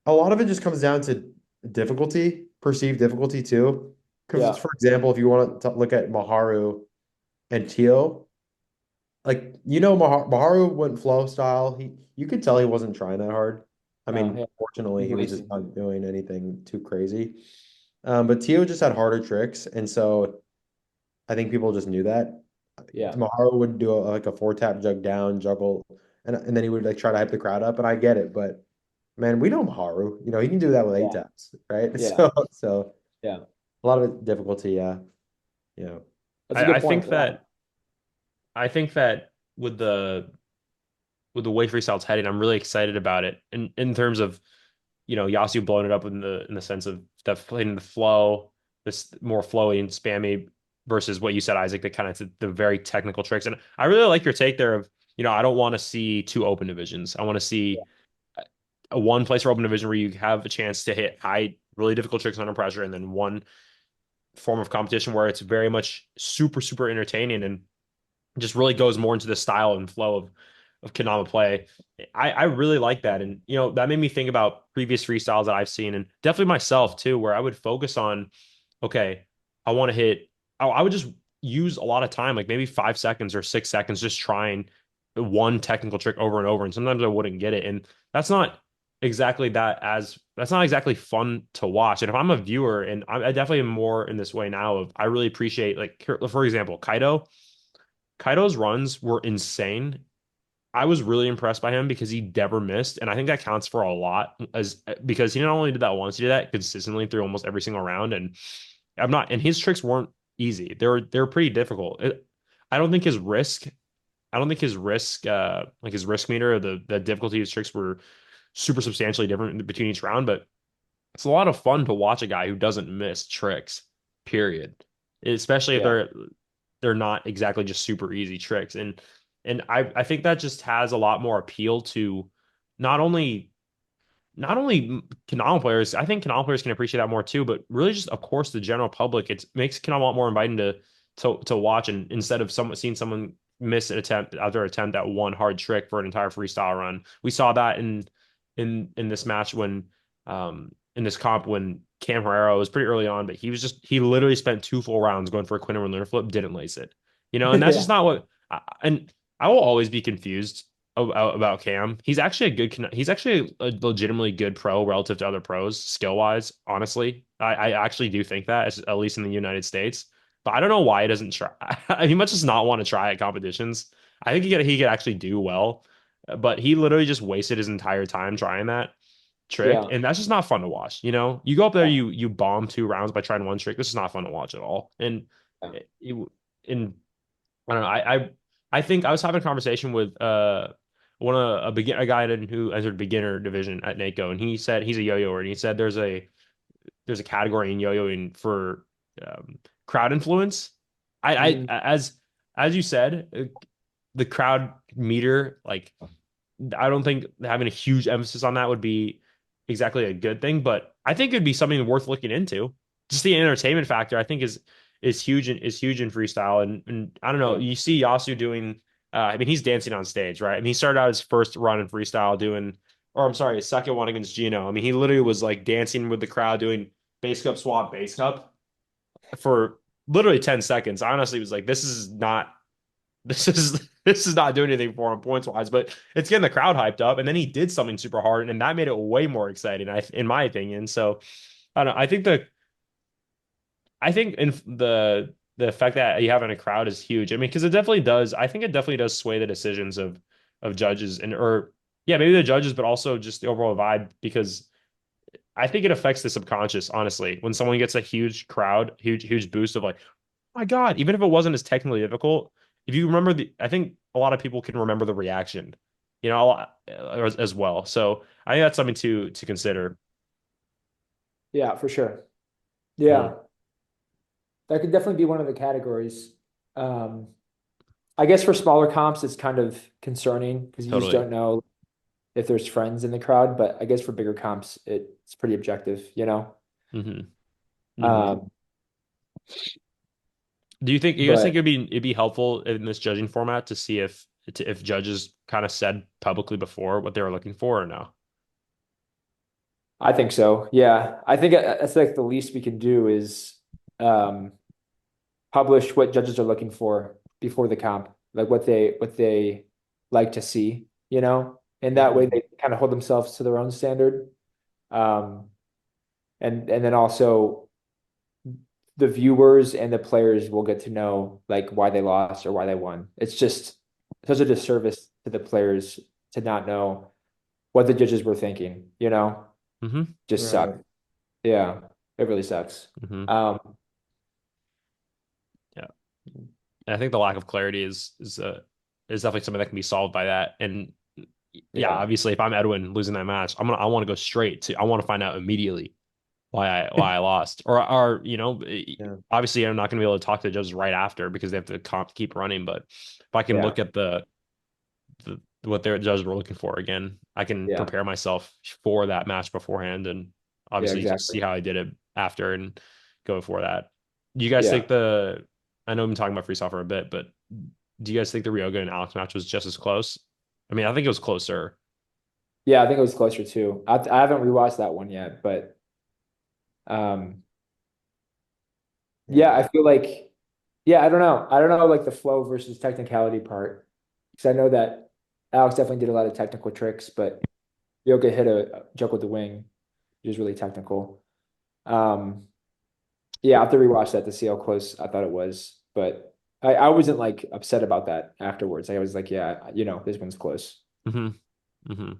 a lot of it just comes down to difficulty, perceived difficulty too. Because, Yeah. for example, if you want to look at Maharu and Tio, like Maharu went flow style. You could tell he wasn't trying that hard. I No, mean, yeah. fortunately, He's he was just lazy. not doing anything too crazy. But Tio just had harder tricks, and so I think people just knew that. Yeah. Maharu would do like a four tap jug down, juggle, and then he would like try to hype the crowd up, and I get it, but man, we know Maharu. He can do that with eight Yeah. taps, right? Yeah. So Yeah. a lot of it difficulty, yeah, yeah, That's a I good point. think Yeah. that with the way freestyle's heading, I'm really excited about it. In terms of, Yasu blowing it up in the sense of in the flow, this more flowy and spammy versus what you said, Isaac, the kind of the very technical tricks. And I really like your take there of, I don't want to see two open divisions. I want to Yeah. see a one place for open division where you have a chance to hit high, really difficult tricks under pressure, and then one form of competition where it's very much super, super entertaining and just really goes more into the style and flow of Kanama play. I really like that. And, that made me think about previous freestyles that I've seen and definitely myself too, where I would focus on, okay, I want to hit, I would just use a lot of time, like maybe 5 seconds or 6 seconds, just trying one technical trick over and over. And sometimes I wouldn't get it. And that's not exactly fun to watch. And if I'm a viewer, and I definitely am more in this way now of, I really appreciate, like, for example, Kaido's runs were insane. I was really impressed by him because he never missed, and I think that counts for a lot as because he not only did that once, he did that consistently through almost every single round. And and his tricks weren't easy. They were pretty difficult. I don't think his risk, I don't think his risk, like his risk meter, or the difficulty of his tricks were super substantially different between each round, but it's a lot of fun to watch a guy who doesn't miss tricks, period. Especially if Yeah. they're not exactly just super easy tricks. And I think that just has a lot more appeal to not only not only Kanama players. I think Kanama players can appreciate that more too, but really just of course the general public. It makes Kanama a lot more inviting to watch, and instead of seeing someone miss an attempt after attempt at one hard trick for an entire freestyle run. We saw that in this match when in this comp when Cam Herrera was pretty early on, but he literally spent two full rounds going for a Quinter and lunar flip, didn't lace it. And that's Yeah. just not what and I will always be confused about Cam. He's actually a legitimately good pro relative to other pros skill wise. Honestly, I actually do think that, at least in the United States. But I don't know why he doesn't try. He must just not want to try at competitions. I think he could actually do well, but he literally just wasted his entire time trying that trick, Yeah. and that's just not fun to watch. You go up there, Yeah. you bomb 2 rounds by trying one trick. This is not fun to watch at all. And Yeah. it, and I don't know. I think I was having a conversation with a guy who entered beginner division at NAKO, and he said he's a yo-yoer, and he said there's a category in yo-yoing for crowd influence. I Mm. as you said, the crowd meter, like, I don't think having a huge emphasis on that would be exactly a good thing, but I think it'd be something worth looking into. Just the entertainment factor, I think, is huge in freestyle, and I don't know. Yeah. You see Yasu doing. I mean, he's dancing on stage, right? I mean, he started out his first run in freestyle doing, or I'm sorry, his second one against Gino. I mean, he literally was like dancing with the crowd doing base cup swap base cup for literally 10 seconds. I honestly was like, this is not doing anything for him points wise, but it's getting the crowd hyped up. And then he did something super hard, and that made it way more exciting, in my opinion. So I don't know. I think in the fact that you have in a crowd is huge. I mean, because it definitely does. I think it definitely does sway the decisions of judges, or yeah, maybe the judges, but also just the overall vibe, because I think it affects the subconscious, honestly. When someone gets a huge crowd, huge boost of like, my God, even if it wasn't as technically difficult, if you remember I think a lot of people can remember the reaction, as well. So I think that's something to consider. Yeah, for sure. Mhm. Yeah, that could definitely be one of the categories. Um, I guess for smaller comps, it's kind of concerning because you just Totally. don't know if there's friends in the crowd. But I guess for bigger comps, it's pretty objective, you know? Hmm. Hmm. Um, Do you guys think but it'd be helpful in this judging format to see if judges kind of said publicly before what they were looking for or no? I think so. Yeah, I think that's like the least we can do is um, publish what judges are looking for before the comp, like what they like to see, you know, and that way Mhm. they kind of hold themselves to their own standard. Um, and then also the viewers and the players will get to know like why they lost or why they won. It's just such a disservice to the players to not know what the judges were thinking, you know, Hmm. just Right. sucks. Yeah, it really sucks. Hmm. Um, Yeah. And I think the lack of clarity is definitely something that can be solved by that. And yeah, yeah, obviously, if I'm Edwin losing that match, I want to go straight to I want to find out immediately why I lost, or Yeah. obviously I'm not going to be able to talk to the judges right after because they have to keep running. But if I can yeah, look at the what their judges were looking for again, I can yeah, prepare myself for that match beforehand, and yeah, obviously exactly. see how I did it after and go for that. Do you guys Yeah. think I know I've been talking about freestyle for a bit, but do you guys think the Ryoga and Alex match was just as close? I mean, I think it was closer. Yeah, I think it was closer too. I haven't rewatched that one yet, but um, yeah, Yeah. I feel like, yeah, I don't know. I don't know like the flow versus technicality part. Because I know that Alex definitely did a lot of technical tricks, but Yoga hit a joke with the wing, which is really technical. Um, yeah, I have to rewatch that to see how close I thought it was. But I wasn't like upset about that afterwards. I was like, yeah, this one's close. Hmm. Hmm.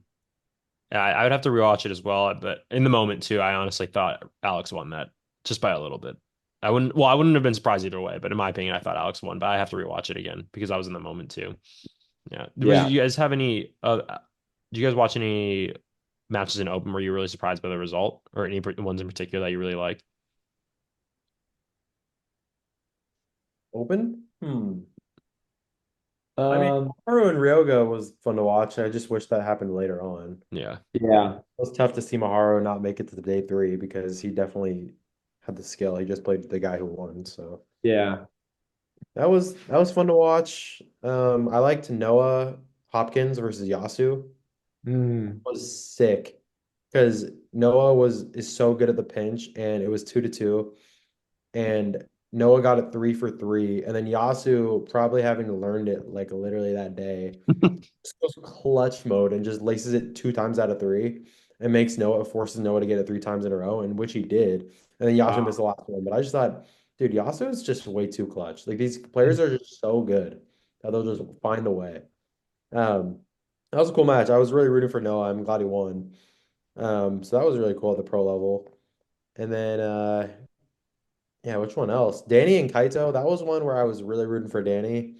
Yeah, I would have to rewatch it as well, but in the moment too, I honestly thought Alex won that just by a little bit. I wouldn't have been surprised either way, but in my opinion, I thought Alex won, but I have to rewatch it again because I was in the moment too. Yeah. Was Yeah. you guys have any do you guys watch any matches in open where you were really surprised by the result or any ones in particular that you really liked? Open? I mean, Um, Haru and Ryoga was fun to watch. I just wish that happened later on. Yeah. yeah. It was tough to see Maharu not make it to the day three because he definitely had the skill. He just played the guy who won. So Yeah. that was fun to watch. I liked Noah Hopkins versus Yasu. Mm. Was sick because Noah is so good at the pinch and it was 2-2. And Noah got it 3 for 3. And then Yasu, probably having learned it like literally that day, just goes clutch mode and just laces it 2 times out of 3 and forces Noah to get it 3 times in a row, and which he did. And then Yasu missed Wow. the last one. But I just thought, dude, Yasu is just way too clutch. Like these players are just so good that they'll just find a way. Um, that was a cool match. I was really rooting for Noah. I'm glad he won. So that was really cool at the pro level. And then yeah, which one else? Danny and Kaito. That was one where I was really rooting for Danny,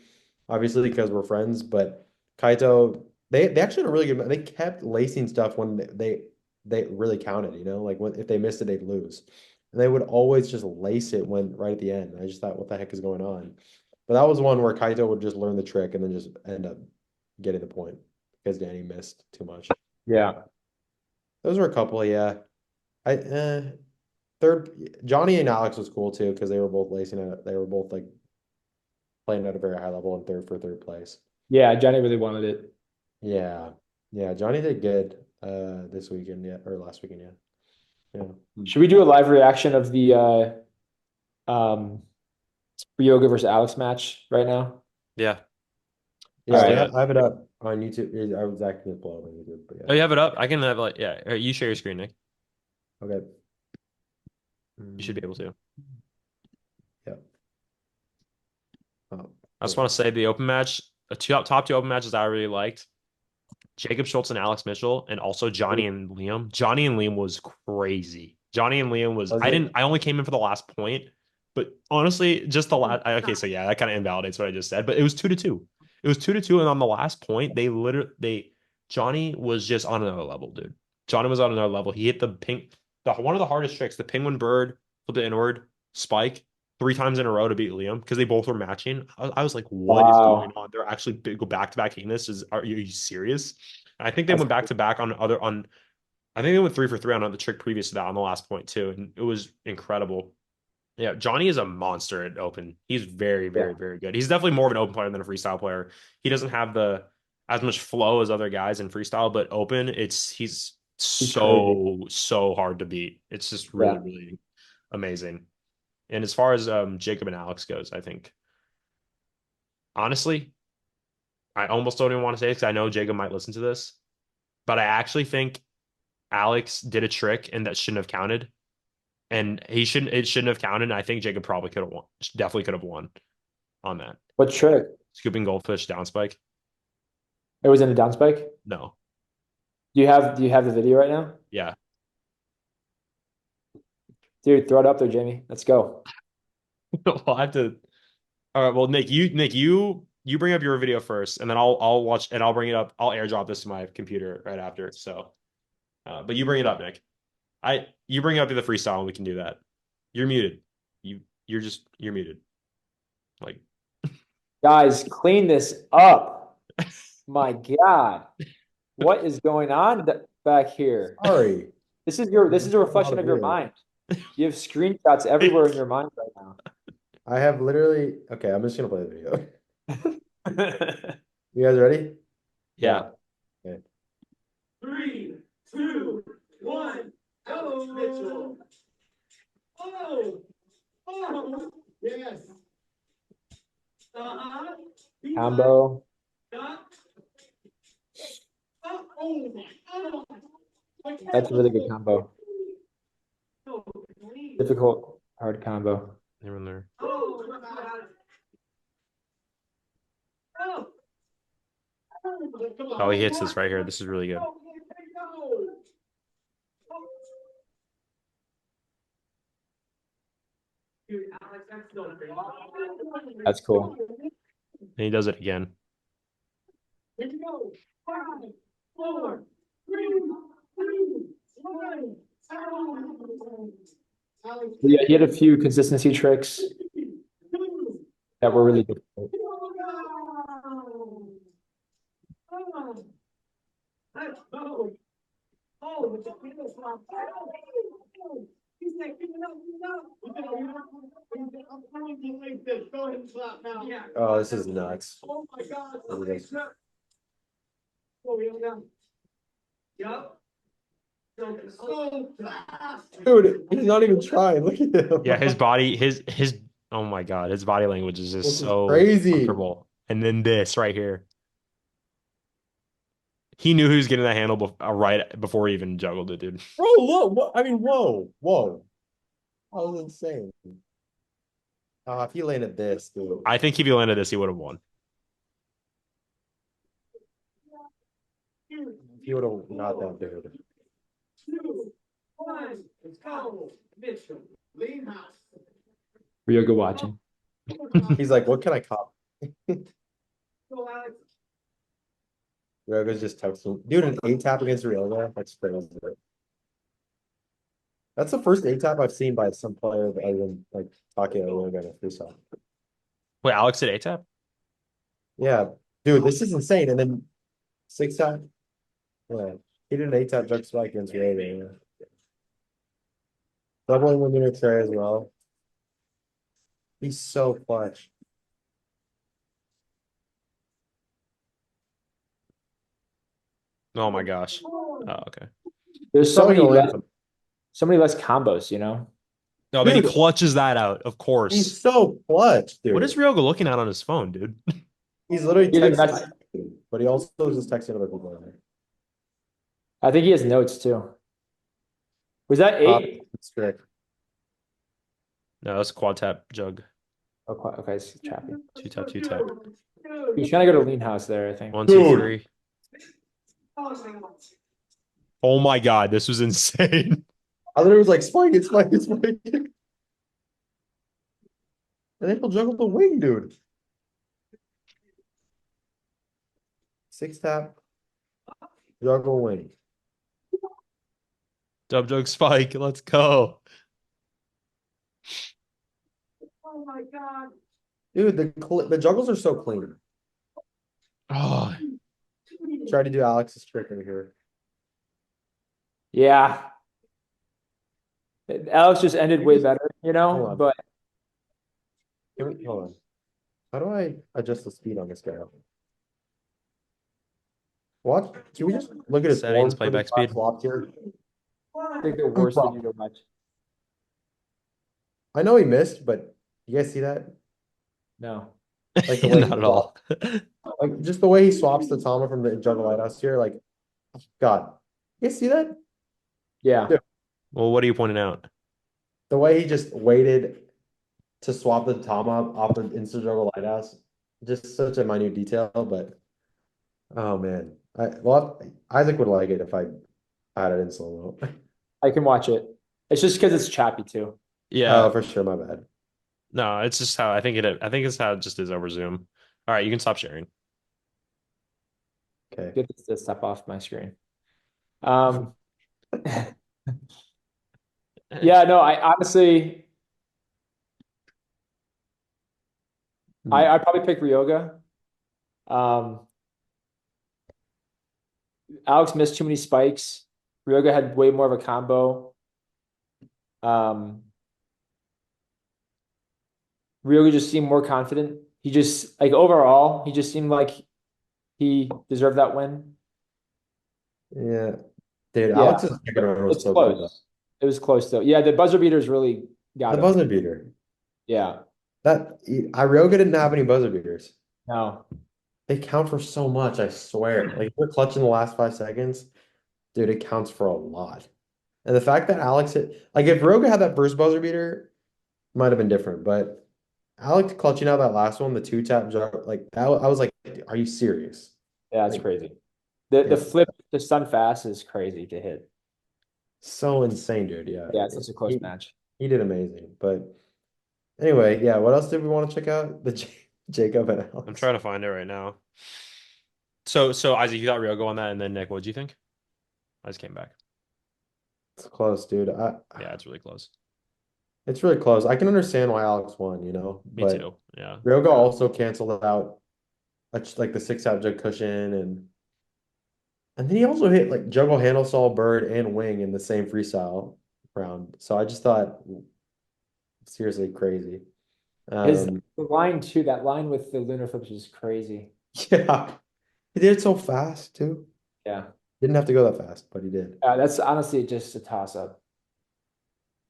obviously because we're friends. But Kaito, they actually had a really good. They kept lacing stuff when they really counted. Like if they missed it, they'd lose, and they would always just lace it when right at the end. I just thought, what the heck is going on? But that was one where Kaito would just learn the trick and then just end up getting the point because Danny missed too much. Yeah. Those were a couple, yeah. I third Johnny and Alex was cool too because they were both lacing it. They were both like playing at a very high level in third place. Yeah. Johnny really wanted it. Yeah. Yeah, Johnny did good this weekend, yeah, or last weekend, yeah. Yeah. Should we do a live reaction of the um Ryoga versus Alex match right now? Yeah. All Yeah, Let's I do right. it. have, I have it up on YouTube. I was actually gonna pull it up on YouTube, but Oh, yeah. you have it up? I can have like yeah. You share your screen, Nick. Okay. You should be Mm, able to. yeah. Oh, I just want to perfect. say the open match, top two open matches I really liked. Jacob Schultz and Alex Mitchell, and also Johnny and Liam. Johnny and Liam was crazy. Johnny and Liam was Was I it? didn't I only came in for the last point, But honestly, just the last. Okay, so yeah, that kind of invalidates what I just said. But it was 2-2. It was 2-2, and on the last point, Johnny was just on another level, dude. Johnny was on another level. He hit the ping, the one of the hardest tricks, the penguin bird, flipped it inward, spike 3 times in a row to beat Liam because they both were matching. I was like, what is going Wow. on? They're actually go back to back hitting this. Are you serious? And I think they That's went back to back on other on. I think they went 3 for 3 on the trick previous to that on the last point too, and it was incredible. Yeah, Johnny is a monster at open. He's very, yeah, very, very good. He's definitely more of an open player than a freestyle player. He doesn't have the as much flow as other guys in freestyle, but open, he's he's crazy. so hard to beat. It's just really, Yeah. really amazing. And as far as Jacob and Alex goes, I think honestly, I almost don't even want to say it because I know Jacob might listen to this, but I actually think Alex did a trick and that shouldn't have counted. And it shouldn't have counted. And I think Jacob probably could have won. Definitely could have won on that. What trick? Scooping goldfish down spike. It was in a down spike. No. Do you have the video right now? Yeah. Dude, throw it up there, Jamie. Let's go. Well, I have to. All right. Well, Nick, you bring up your video first, and then I'll watch and I'll bring it up. I'll airdrop this to my computer right after. So, but you bring it up, Nick. You bring up the freestyle, and we can do that. You're muted. You're muted. Like, Guys, clean this up. My God. What is going on back here? Sorry. This is a reflection of your mind. You have screenshots everywhere in your mind right now. I have literally. Okay, I'm just gonna play the video. You guys ready? yeah. Okay. 3, 2, 1, go! Mitchell. Oh! Oh! Yes. Uh-huh. Combo. Stop. Oh my God. That's a really good combo. Oh, Difficult, hard combo. They're in there. oh, my God. Oh. Come on. Oh, he hits this right here. This is really good. Go. Dude, Alex, that's so great. That's cool. And he does it again. Here we go. 5, 4, 3, 2, 1. Alex, Yeah, he had a few consistency tricks that were really difficult. Let's go. Oh, it's a beautiful slap. He's like, give it up, give it up. I'm telling you like this. Go ahead and slap now. Yeah. Oh, this is nuts. Oh my God. Oh, yes. Oh, we go. Yup. So fast. Dude, he's not even trying. Look at him. Yeah, his oh my God, his body language is just This is so crazy. comfortable. And then this right here. He knew he was getting that handle right before he even juggled it, dude. Bro, look. What? I mean, whoa. That was insane. If he landed this, dude. I think if he landed this, he would have won. He would have not that dude. 2, 1, let's go. Mitchell. Lean house. Ryoga watching. He's like, what can I cop? Go, Alex. Roga's just texting. Dude, an 8-tap against Ryoga? That's crazy. That's the first 8-tap I've seen by some player other than like Take Ryoga in a freestyle. Wait, Alex did A-tap? Yeah, dude, this is insane. And then 6-tap. Yeah, he did an 8-tap jug spike against Ryoga. Yeah. Doubling winner tray as well. He's so clutch. Oh my gosh. Oh, okay. There's so many Something less combos, you know? No, then he Dude. clutches that out, of He's course. so clutch, dude. What is Ryoga looking at on his phone, dude? He's literally He's a texting, but he also is just texting other people in there. I think he has notes too. Was that 8? It's great. No, that's a quad tap jug. Okay, it's choppy. 2-tap, 2-tap. He's trying to go to lean house there, I think. 1, 2, Dude. 3. Oh my God, this was insane. I literally was like, spike it. And then he'll juggle the wing, dude. 6-tap, juggle wing. Dub jug spike. Let's go. Oh my God. Dude, the juggles are so clean. Oh, Try to do Alex's trick over here. Yeah. Alex just ended way better, Hold on. but Hold on. How do I adjust the speed on this guy? What? Can we just look at his settings, form for the playback speed. swaps here? I think the worst thing you know much. I know he missed, but you guys see that? No. Like the way Not he at all. like just the way he swaps the Tama from the Juggle Lighthouse here, like God. You guys see that? Yeah. Dude. Well, what are you pointing out? The way he just waited to swap the Tama off the instant Juggle Lighthouse. Just such a minute detail, but oh man. Isaac would like it if I had it in slow mo. I can watch it. It's just because it's choppy too. Yeah. Oh, for sure, my bad. No, it's just how I think it. I think it's how it just is over Zoom. All right, you can stop sharing. Okay. Get this to step off my screen. Yeah, no, I honestly, I probably pick Ryoga. Um, Alex missed too many spikes. Ryoga had way more of a combo. Ryoga just seemed more confident. He just like overall, he just seemed like he deserved that win. Yeah. Dude, Yeah, Alex's second round was it's so good though. close. It was close though. Yeah, the buzzer beaters really got The him. buzzer beater. Yeah. Ryoga didn't have any buzzer beaters. No. They count for so much, I swear. Like if you're clutching the last 5 seconds, dude, it counts for a lot. And the fact that Alex hit, like if Ryoga had that first buzzer beater, might have been different. But Alex clutching out that last one, the 2-tap jump, like that, I was like, are you serious? Yeah, it's Like, crazy. The yeah, flip the stun fast is crazy to hit. so insane, dude. Yeah. Yeah, it's such a close match. He did amazing. But anyway, yeah, what else did we want to check out? Jacob and I'm Alex. trying to find it right now. So Isaac, you got Ryogo on that, and then Nick, what do you think? I just came back. It's close, dude. Yeah, it's really close. It's really close. I can understand why Alex won, Me but too. Yeah. Ryoga also canceled out like the 6-tap jug cushion and then he also hit like juggle handle saw bird and wing in the same freestyle round. So I just thought seriously crazy. His Um, the line too, that line with the lunar flips is crazy. yeah, he did it so fast too. Yeah. Didn't have to go that fast, but he did. That's honestly just a toss up.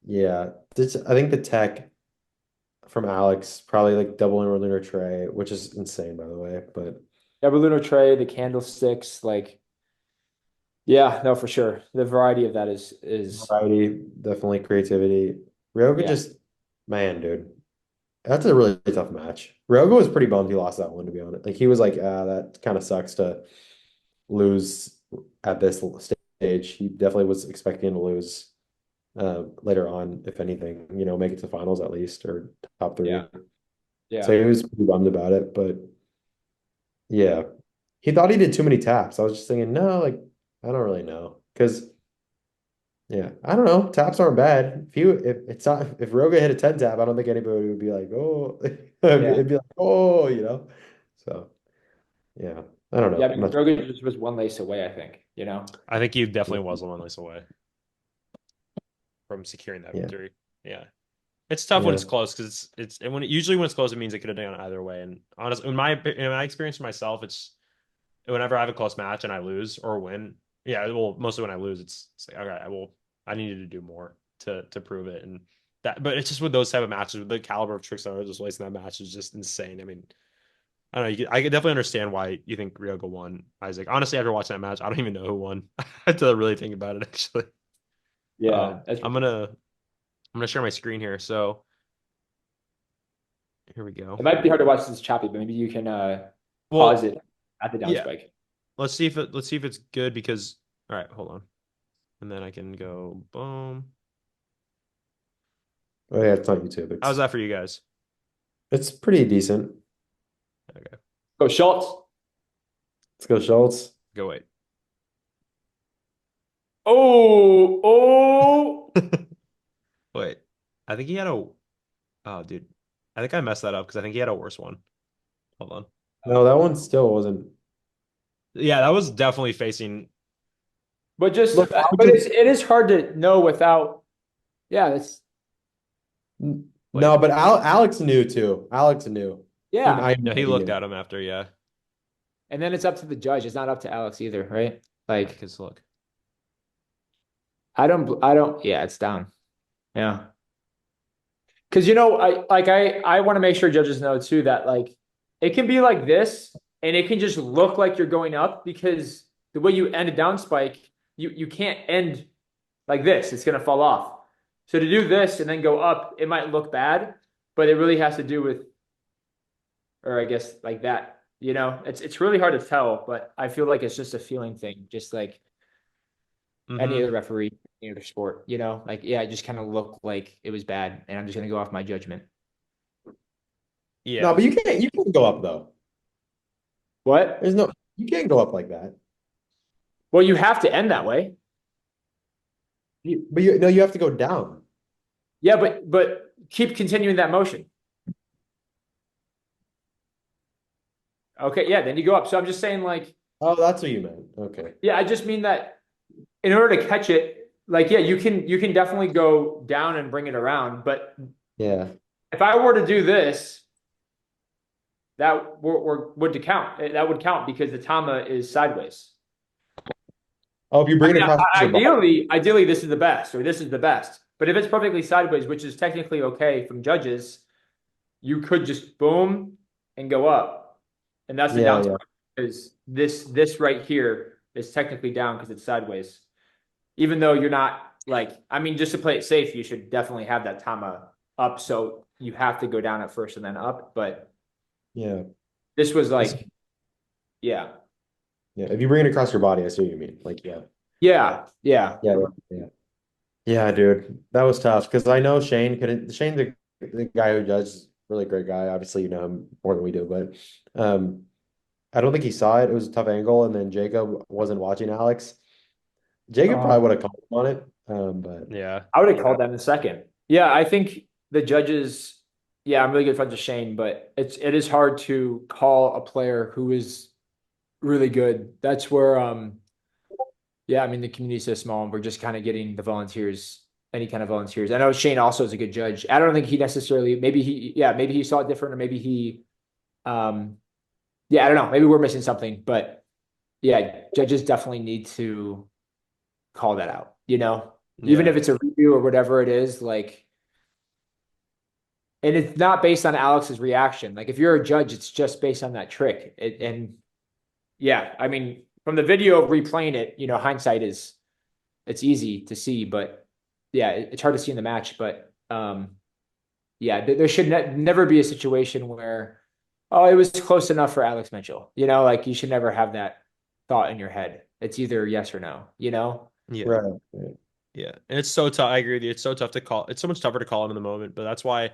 Yeah, I think the tech from Alex probably like doubling or lunar tray, which is insane by the way. But Yeah, but lunar tray, the candlesticks, like yeah, no, for sure. The variety of that is variety, definitely creativity. Ryoga yeah. just man, dude. That's a really tough match. Ryoga was pretty bummed he lost that one, to be honest. Like he was like, that kind of sucks to lose at this stage. He definitely was expecting to lose later on, if anything, make it to finals at least or top three. Yeah. Yeah. So he was pretty bummed about it, but yeah. He thought he did too many taps. I was just thinking, no, like I don't really know. Because yeah, I don't know. Taps aren't bad. If it's not if Roga hit a 10 tap, I don't think anybody would be like, oh, Yeah. it'd be like, oh. So yeah, I don't Yeah, know. I'm because not Rogan just was one lace away, I think, I think he definitely was one race away from securing that Yeah. victory. Yeah. It's tough when Yeah. it's close because and usually when it's close, it means it could have gone either way. And honestly, in my experience for myself, it's whenever I have a close match and I lose or win, yeah, well, mostly when I lose, it's like, okay, I needed to do more to prove it. And but it's just with those type of matches, with the caliber of tricks that are just wasting that match is just insane. I mean, I don't know. I could definitely understand why you think Ryoga won, Isaac. Honestly, after watching that match, I don't even know who won. I had to really think about it actually. Yeah. I'm gonna share my screen here. So here we go. It might be hard to watch this choppy, but maybe you can pause Well, it at the down yeah. spike. Let's see if it's good because all right, hold on. And then I can go boom. Oh yeah, it's on YouTube. How's that for you guys? It's pretty decent. Okay, Go Schultz. Let's go Schultz. go wait. Oh, oh. Wait, I think he had a. Oh, dude, I think I messed that up because I think he had a worse one. Hold on. No, that one still wasn't. Yeah, that was definitely facing. But just, Look, but it is hard to know without. Yeah, it's Wait, no, but Alex knew too. Alex knew. yeah. I no, know he he looked knew. at him after. Yeah, And then it's up to the judge. It's not up to Alex either, right? Like because look. I don't. Yeah, it's down. Yeah. Because I want to make sure judges know too that like it can be like this and it can just look like you're going up because the way you end a down spike, you can't end like this. It's gonna fall off. So to do this and then go up, it might look bad, but it really has to do with, or I guess like that. It's really hard to tell, but I feel like it's just a feeling thing, just like any Hmm. other referee, any other sport, like yeah, it just kind of looked like it was bad, and I'm just gonna go off my judgment. No, Yeah. but you can't go up though. What? There's no you can't go up like that. Well, you have to end that way. But you have to go down. Yeah, but keep continuing that motion. Okay, yeah, then you go up. So I'm just saying, like, Oh, that's what you meant. Okay. yeah, I just mean that in order to catch it, like, yeah, you can definitely go down and bring it around. But Yeah. if I were to do this, that would to count. That would count because the tama is sideways. Oh, if you I bring it mean, across your body. ideally, this is the best, or this is the best. But if it's perfectly sideways, which is technically okay from judges, you could just boom and go up, and that's the Yeah, downside. yeah. Because this right here is technically down because it's sideways. Even though you're not like, I mean, just to play it safe, you should definitely have that tama up. So you have to go down at first and then up. But Yeah. this was I see- like, yeah, Yeah. If you bring it across your body, I see what you mean. Like, yeah. yeah, yeah. Yeah, yeah. Yeah, dude. That was tough because I know Shane couldn't Shane the guy who judges, really great guy. Obviously, you know him more than we do, but I don't think he saw it. It was a tough angle, and then Jacob wasn't watching Alex. Jacob probably would have called him on it. But Yeah. I would have called that in a second. Yeah, I think the judges. Yeah, I'm really good friends with Shane, but it is hard to call a player who is really good. That's where yeah, I mean the community is so small and we're just kind of getting the volunteers, any kind of volunteers. I know Shane also is a good judge. I don't think he necessarily maybe he saw it different or maybe he um yeah, I don't know. Maybe we're missing something, but yeah, judges definitely need to call that out, even Yeah. if it's a review or whatever it is, like, and it's not based on Alex's reaction. Like if you're a judge, it's just based on that trick. And yeah, I mean, from the video of replaying it, hindsight is it's easy to see, but yeah, it's hard to see in the match. But yeah, there should never be a situation where, oh, it was close enough for Alex Mitchell. Like you should never have that thought in your head. It's either yes or no. Yeah. right. Right. Yeah. And it's so tough. I agree with you. It's so tough to call. It's so much tougher to call him in the moment, but that's why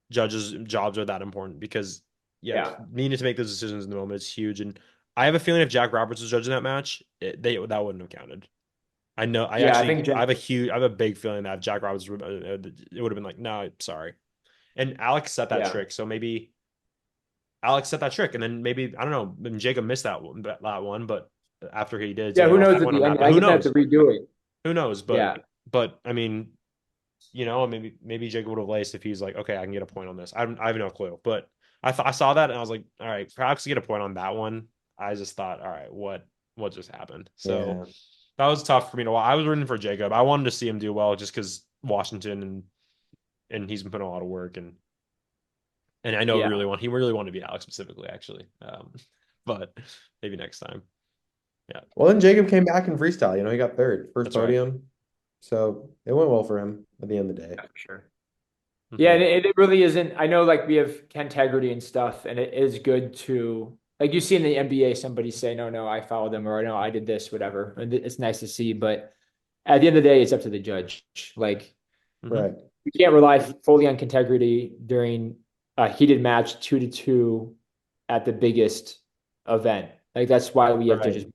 judges' jobs are that important because, yeah, Yeah. needing to make those decisions in the moment is huge. And I have a feeling if Jack Roberts was judging that match, that wouldn't have counted. I know. Yeah, I think I have a big feeling that if Jack Roberts, it would have been like, no, sorry. And Alex set that yeah. trick, so maybe Alex set that trick, and then maybe I don't know. Jacob missed that one, but after he did, Yeah, so who knows that at wouldn't the have end? happened. I Who guess I have to knows? redo it. Who knows? Yeah. But I mean, maybe Jacob would have laced if he's like, okay, I can get a point on this. I have no clue, but I saw that and I was like, all right, perhaps to get a point on that one. I just thought, all right, what just happened? So Yeah. that was tough for me to watch. I was rooting for Jacob. I wanted to see him do well just because Washington and he's been putting a lot of work and I know Yeah. he really wanted to beat Alex specifically actually. But maybe next time. Yeah, Well, then Jacob came back in freestyle. He got third, first that's right. podium. So it went well for him at the end of the day. Yeah, for sure. Mm-hmm. Yeah, and it really isn't. I know, like we have integrity and stuff, and it is good to like you see in the NBA somebody say, no, I followed them, or no, I did this, whatever. And it's nice to see, but at the end of the day, it's up to the judge. Like Mm-hmm. Right. you can't rely fully on integrity during a heated match 2-2 at the biggest event. Like that's why we have Right. judges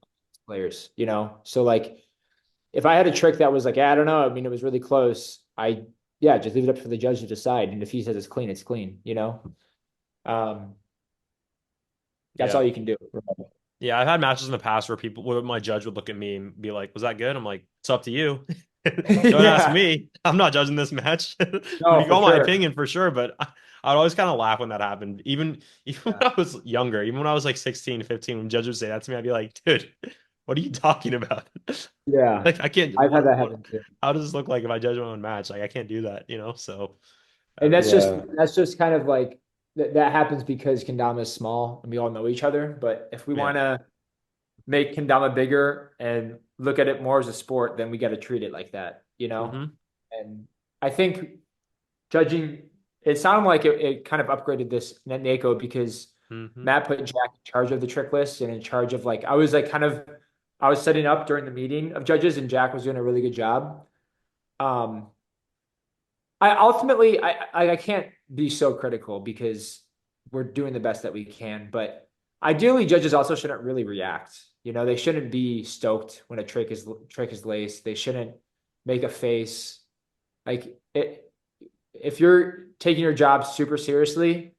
players, you know? So like if I had a trick that was like, I don't know, I mean, it was really close. Yeah, just leave it up for the judge to decide. And if he says it's clean, you know? Um, that's Yeah. all you can do. Yeah, I've had matches in the past where my judge would look at me and be like, "Was that good?" I'm like, "It's up to you. Don't ask Yeah, me. I'm not judging this match. I mean, no, you for call my sure. opinion for sure, but I'd always kind of laugh when that happened. Even Yeah. when I was younger, even when I was like 16, 15, when judges would say that to me, I'd be like, "Dude, what are you talking about? Yeah. Like, I can't. I've had that What? happen too. How does this look like if I judge my own match? Like, I can't do that, So, And um, Yeah. that's just kind of like that happens because Kendama is small and we all know each other. But if we yeah, want to make kendama bigger and look at it more as a sport, then we got to treat it like that, you know? hmm And I think judging, it sounded like it kind of upgraded this NAKO because hmm Matt put Jack in charge of the trick list and in charge of like, I was setting up during the meeting of judges and Jack was doing a really good job. Um, I can't be so critical because we're doing the best that we can, but ideally judges also shouldn't really react. You know, they shouldn't be stoked when a trick is laced. They shouldn't make a face. Like it, if you're taking your job super seriously,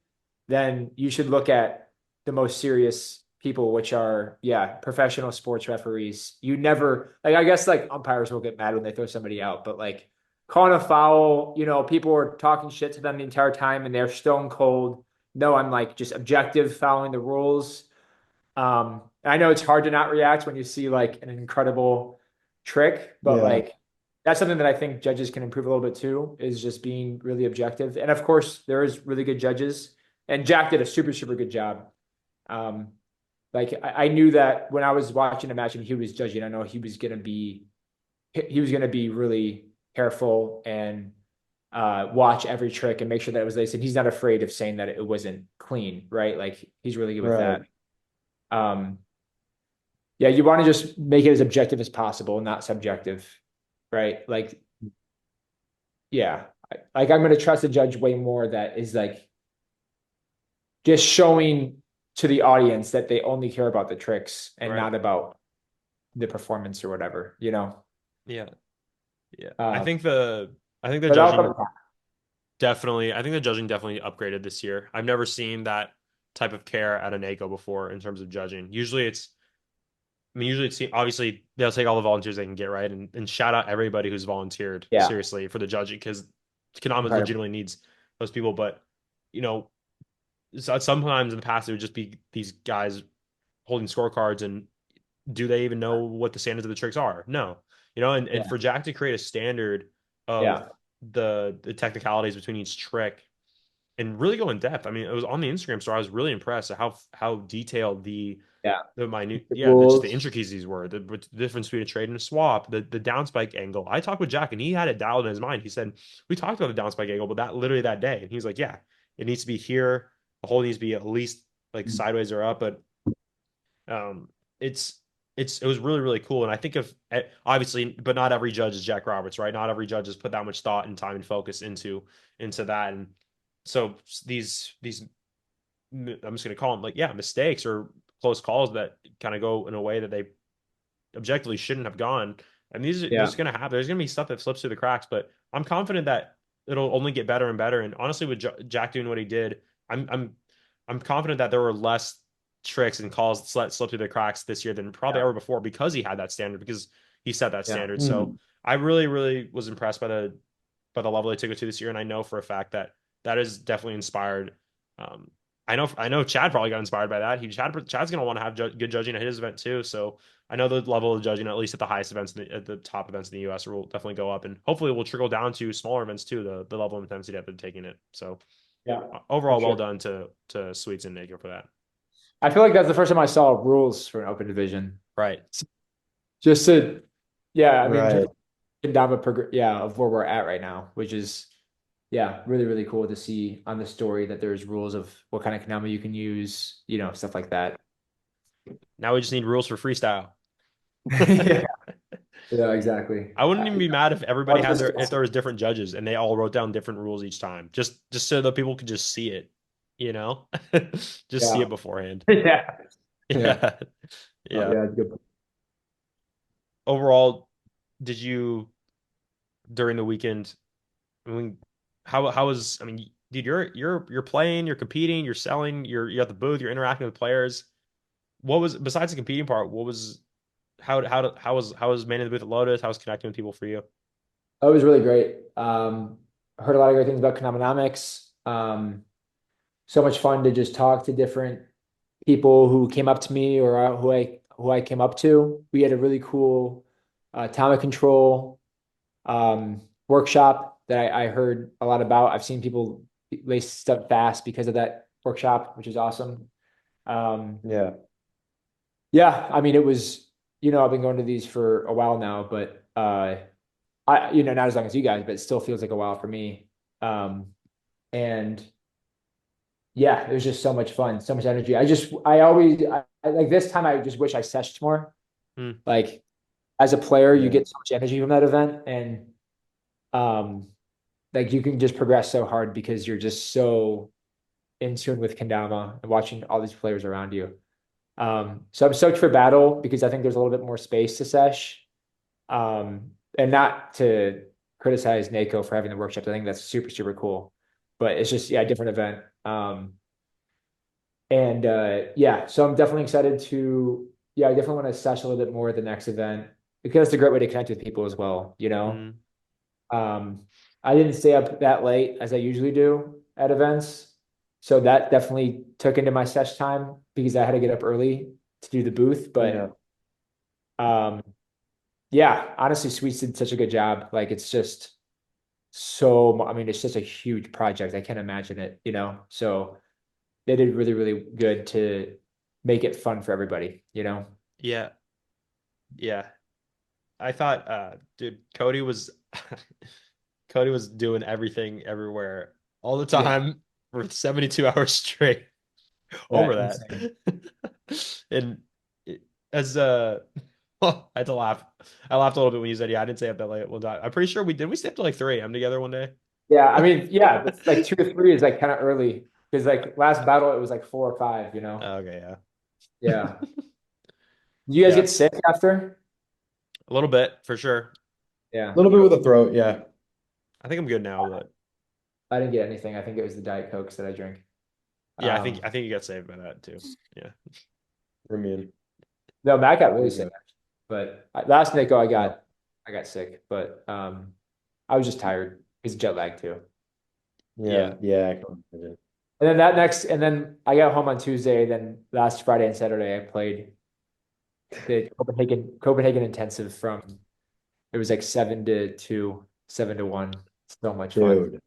then you should look at the most serious people, which are, yeah, professional sports referees. You never, like, I guess like umpires will get mad when they throw somebody out, but like calling a foul, you know, people are talking shit to them the entire time and they're stone cold. No, I'm like just objective, following the rules. I know it's hard to not react when you see like an incredible trick, but Yeah. like that's something that I think judges can improve a little bit too, is just being really objective. And of course, there is really good judges, and Jack did a super, super good job. Um, like I knew that when I was watching a match and he was judging, I know he was gonna be really careful and watch every trick and make sure that it was laced. And he's not afraid of saying that it wasn't clean, right? Like he's really good with Right. that. Um, yeah, you want to just make it as objective as possible, not subjective, right? Like, yeah, like I'm going to trust the judge way more that is like just showing to the audience that they only care about the tricks and right, not about the performance or whatever, you know? yeah, yeah. Uh, I think the but I'll come judging back. I think the judging definitely upgraded this year. I've never seen that type of care at a NAKO before in terms of judging. Usually it's obviously they'll take all the volunteers they can get, right, and shout out everybody who's volunteered Yeah, seriously for the judging because Konami 100%. legitimately needs those people. But you know, sometimes in the past it would just be these guys holding scorecards, and do they even know what the standards of the tricks are? No, and Yeah, for Jack to create a standard of yeah, the technicalities between each trick and really go in depth. I mean, it was on the Instagram store. I was really impressed at how detailed yeah. the minute, The yeah, just the rules. intricacies were, the difference between a trade and a swap, the downspike angle. I talked with Jack and he had it dialed in his mind. He said, we talked about the downspike angle, but that literally that day. And he's like, yeah, it needs to be here. The hole needs to be at least like sideways or up. But um, it's it was really really cool. And I think of obviously, but not every judge is Jack Roberts, right? Not every judge has put that much thought and time and focus into that. And so these I'm just gonna call them like yeah mistakes or close calls that kind of go in a way that they objectively shouldn't have gone. And Yeah, there's gonna happen. There's gonna be stuff that slips through the cracks, but I'm confident that it'll only get better and better. And honestly, with Jack doing what he did, I'm I'm I'm confident that there were less tricks and calls that slip through the cracks this year than probably yeah, ever before because he had that standard because he set that yeah. standard. So Mm. I really really was impressed by the level they took it to this year, and I know for a fact that that is definitely inspired. Um, I know Chad probably got inspired by that. Chad's gonna want to have good judging at his event too. So I know the level of judging, at least at the highest events, at the top events in the U.S., will definitely go up, and hopefully will trickle down to smaller events too. The level of intensity that they're taking it. So Yeah, for overall, well sure. done to Sweets and Nago for that. I feel like that's the first time I saw rules for an open division. Right. Just to, yeah, I mean, Right. just yeah, of where we're at right now, which is, yeah, really, really cool to see on the story that there's rules of what kind of Konami you can use, you know, stuff like that. Now we just need rules for freestyle. Yeah, yeah, exactly. I wouldn't even be mad if everybody Watch had this their stuff. if there was different judges and they all wrote down different rules each time, just so that people could just see it. you know? Just see Yeah. it beforehand. Yeah. Yeah. Yeah. Yeah. Yeah. Good. Overall, did you during the weekend, I mean, how was I mean, dude, you're playing, you're competing, you're selling, you're at the booth, you're interacting with players. What was besides the competing part, what was how was manning the booth at Lotus? How was connecting with people for you? It was really great. I heard a lot of great things about Economics. So much fun to just talk to different people who came up to me or who I came up to. We had a really cool atomic control workshop that I heard a lot about. I've seen people lace stuff fast because of that workshop, which is awesome. Um, Yeah. yeah, I mean, it was, I've been going to these for a while now, but not as long as you guys, but it still feels like a while for me. And yeah, it was just so much fun, so much energy. Like this time, I just wish I seshed more. Hmm. Like as a player, you Yeah. get so much energy from that event, and um, like you can just progress so hard because you're just so in tune with kendama and watching all these players around you. So I'm stoked for battle because I think there's a little bit more space to sesh. And not to criticize NAKO for having the workshops. I think that's super, super cool. But it's just, yeah, a different event. And yeah, so I'm definitely excited I definitely want to sesh a little bit more at the next event because it's a great way to connect with people as well, you know? Mm. Um, I didn't stay up that late as I usually do at events. So that definitely took into my sesh time because I had to get up early to do the booth. Yeah. But um, yeah, honestly, Sweets did such a good job. Like it's just I mean, it's just a huge project. I can't imagine it. So they did really, really good to make it fun for everybody. Yeah. Yeah. I thought dude, Cody was Cody was doing everything everywhere all the Yeah, time for 72 hours straight over yeah, that. insane. And it- as I had to laugh. I laughed a little bit when you said, "Yeah, I didn't stay up that late one time." I'm pretty sure we stay up to like 3 a.m. together one day. Yeah, I mean, yeah, it's like 2 to 3 is like kind of early because like last battle it was like 4 or 5. Okay, yeah. Yeah. Do you guys Yeah, get sick after? a little bit for sure. A Yeah. little bit with the throat, yeah. I think I'm good now, but I didn't get anything. I think it was the Diet Cokes that I drink. yeah, I think Um, I think you got saved by that too. Yeah. Remian. no, Matt got really You're sick, good. but last Nico Oh, I got sick, but I was just tired. It's jet lag too. Yeah. yeah, yeah, I can imagine. And then I got home on Tuesday. Then last Friday and Saturday, I played the Copenhagen intensive from it was like 7 to 2, 7 to 1. So much fun. Dude.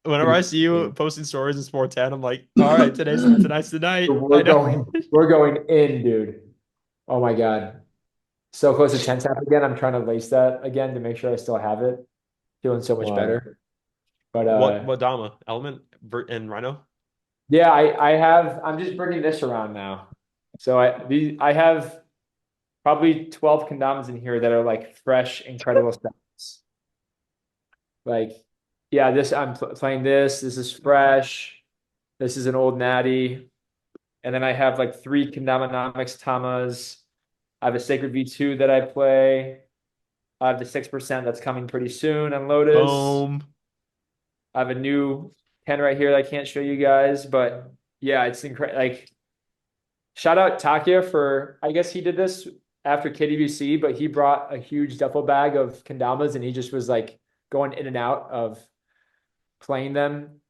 Whenever I Dude, see you posting stories in Sport 10, I'm like, all right, tonight's the night. I We're know. going, we're going in, dude. Oh my God. So close to 10 tap again. I'm trying to lace that again to make sure I still have it. Feeling so much wow. better. But What Dama? Element and Rhino? yeah, I'm just bringing this around now. So I have probably 12 condoms in here that are like fresh, incredible stuff. Like, yeah, I'm playing this. This is fresh. This is an old natty. And then I have like three Kendomonomics Tamas. I have a Sacred V2 that I play. I have the 6% that's coming pretty soon on Lotus. Boom. I have a new 10 right here that I can't show you guys, but yeah, it's incredible. Like, shout out Takia for, I guess he did this after KDVC, but he brought a huge duffel bag of kendamas and he just was like going in and out of playing them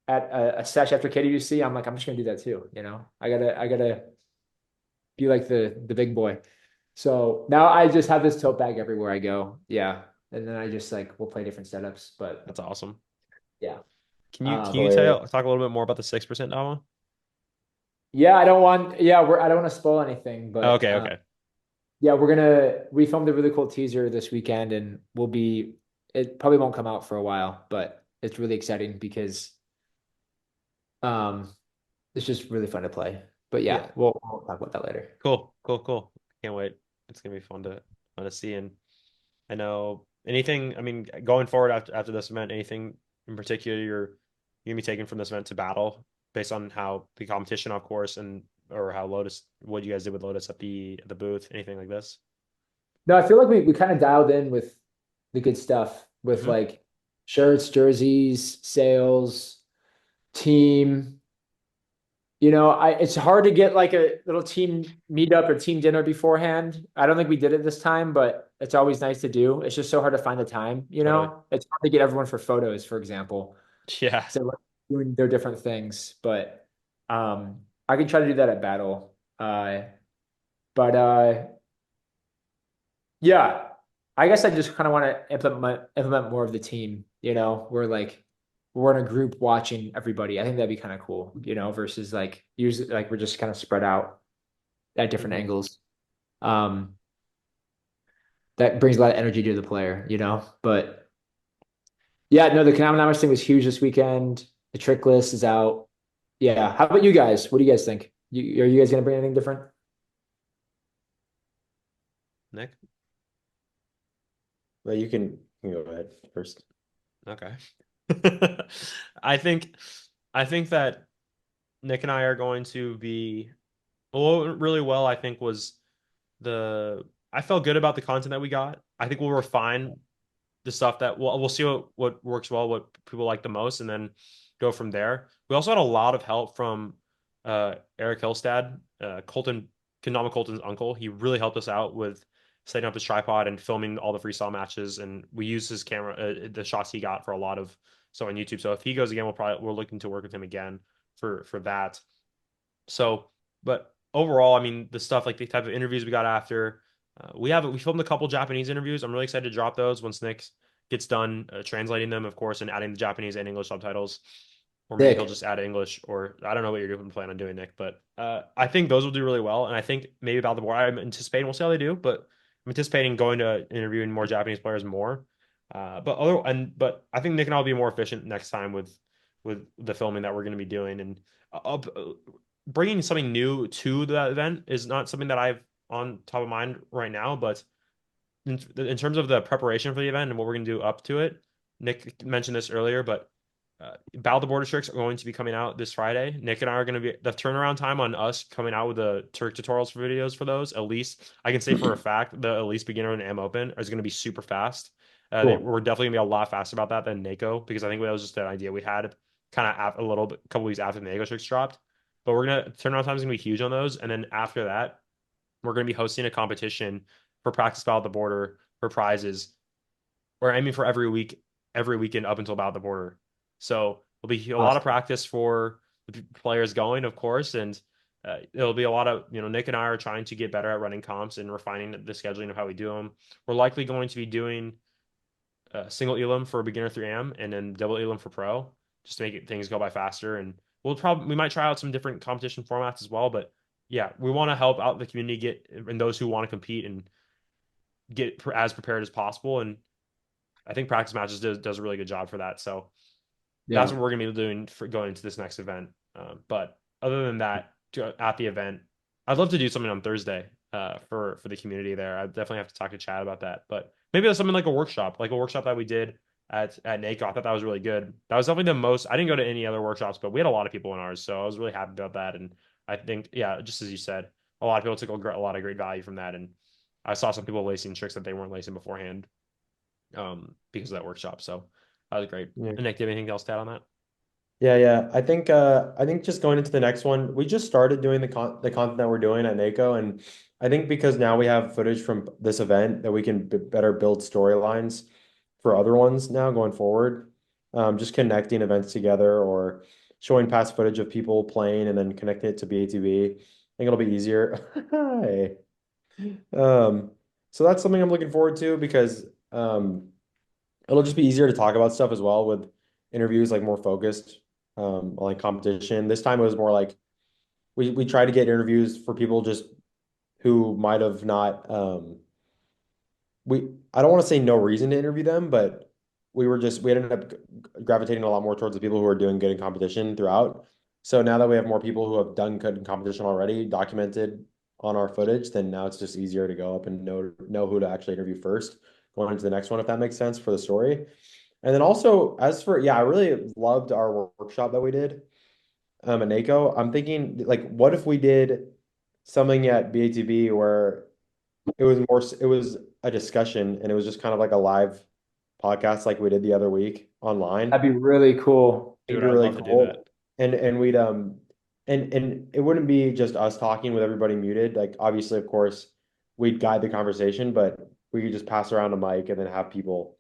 at a sesh after KDVC. I'm like, I'm just gonna do that too. I gotta be like the big boy. So now I just have this tote bag everywhere I go. Yeah. And then I just like we'll play different setups. But That's awesome. yeah. Can Um you Hilarious. talk a little bit more about the 6% Dama? yeah, I don't want to spoil anything, but Okay, okay. yeah, we filmed a really cool teaser this weekend and it probably won't come out for a while, but it's really exciting because um it's just really fun to play. But Yeah. yeah, we'll talk about that later. Cool. Cool. Cool. Can't wait. It's gonna be fun to see. And I know anything, I mean, going forward after this event, anything in particular you're gonna be taking from this event to battle based on how the competition, of course, and or how Lotus, what you guys did with Lotus at the booth, anything like this? No, I feel like we kind of dialed in with the good stuff with Hmm. like shirts, jerseys, sales, team. It's hard to get like a little team meetup or team dinner beforehand. I don't think we did it this time, but it's always nice to do. It's just so hard to find the time, Totally. It's hard to get everyone for photos, for example. Yeah. So like, doing their different things, but I can try to do that at battle. But yeah, I guess I just kind of want to implement more of the team, we're in a group watching everybody. I think that'd be kind of cool, versus like usually like we're just kind of spread out at different Mhm. angles. Um, that brings a lot of energy to the player, But yeah, no, the Konami thing was huge this weekend. The trick list is out. Yeah. How about you guys? What do you guys think? Are you guys gonna bring anything different? Nick? But you can go ahead first. Okay. I think I think that Nick and I are going to be really well, I think was the I felt good about the content that we got. I think we'll refine the stuff that we'll see what works well, what people like the most, and then go from there. We also had a lot of help from Eric Hillstad, Kendama Colton's uncle. He really helped us out with setting up his tripod and filming all the freestyle matches, and we used his camera, the shots he got for a lot of stuff on YouTube. So if he goes again, we're looking to work with him again for that. So, but overall, I mean, the stuff like the type of interviews we got after, we filmed a couple Japanese interviews. I'm really excited to drop those once Nick gets done translating them, of course, and adding the Japanese and English subtitles. Or maybe he'll Sick. just add English, or I don't know what you're doing plan on doing, Nick. But I think those will do really well, and I think maybe about the board, I'm anticipating we'll see how they do, but I'm anticipating going to interviewing more Japanese players more. But I think Nick and I'll be more efficient next time with the filming that we're going to be doing, and bringing something new to that event is not something that I've on top of mind right now, but in terms of the preparation for the event and what we're going to do up to it, Nick mentioned this earlier, but Battle of the Border tricks are going to be coming out this Friday. Nick and I are going to be the turnaround time on us coming out with the trick tutorials for videos for those. At least I can say for a fact the at least beginner and M Open is going to be super fast. Cool. We're definitely gonna be a lot faster about that than NAKO because I think that was just an idea we had kind of a little bit, a couple weeks after the NAKO tricks dropped. But we're gonna turnaround time is gonna be huge on those, and then after that, we're gonna be hosting a competition for practice Battle of the Border for prizes. We're aiming for every weekend up until Battle of the Border. So it'll be a lot of Awesome. practice for the players going, of course, and it'll be a lot of Nick and I are trying to get better at running comps and refining the scheduling of how we do them. We're likely going to be doing single elim for beginner 3am and then double elim for pro, just to make things go by faster. And we might try out some different competition formats as well. But yeah, we want to help out the community get and those who want to compete and get as prepared as possible. And I think practice matches does a really good job for that. So that's Yeah. what we're gonna be doing for going into this next event. But other than that, at the event, I'd love to do something on Thursday for the community there. I definitely have to talk to Chad about that. But maybe that's something like a workshop that we did at NAKO. I thought that was really good. That was definitely the most. I didn't go to any other workshops, but we had a lot of people in ours, so I was really happy about that. And I think, yeah, just as you said, a lot of people took a lot of great value from that. And I saw some people lacing tricks that they weren't lacing beforehand because of that workshop. So that was great. Yeah. And Nick, do you have anything else to add on that? Yeah. I think just going into the next one, we just started doing the content that we're doing at NAKO, and I think because now we have footage from this event that we can better build storylines for other ones now going forward. Just connecting events together or showing past footage of people playing and then connecting it to BATB. I think it'll be easier. Hi. Um, so that's something I'm looking forward to because it'll just be easier to talk about stuff as well with interviews like more focused on like competition. This time it was more like we tried to get interviews for people just who might have not we I don't want to say no reason to interview them, but we ended up gravitating a lot more towards the people who are doing good in competition throughout. So now that we have more people who have done good in competition already documented on our footage, then now it's just easier to go up and know who to actually interview first going into the next one, if that makes sense for the story. And then also, as for, yeah, I really loved our workshop that we did at NAKO. I'm thinking, like, what if we did something at BATB where it was a discussion and it was just kind of like a live podcast like we did the other week online. That'd be really cool. It'd Dude, be I'd really love to do that. cool. And we'd and it wouldn't be just us talking with everybody muted. Like obviously, of course, we'd guide the conversation, but we could just pass around a mic and then have people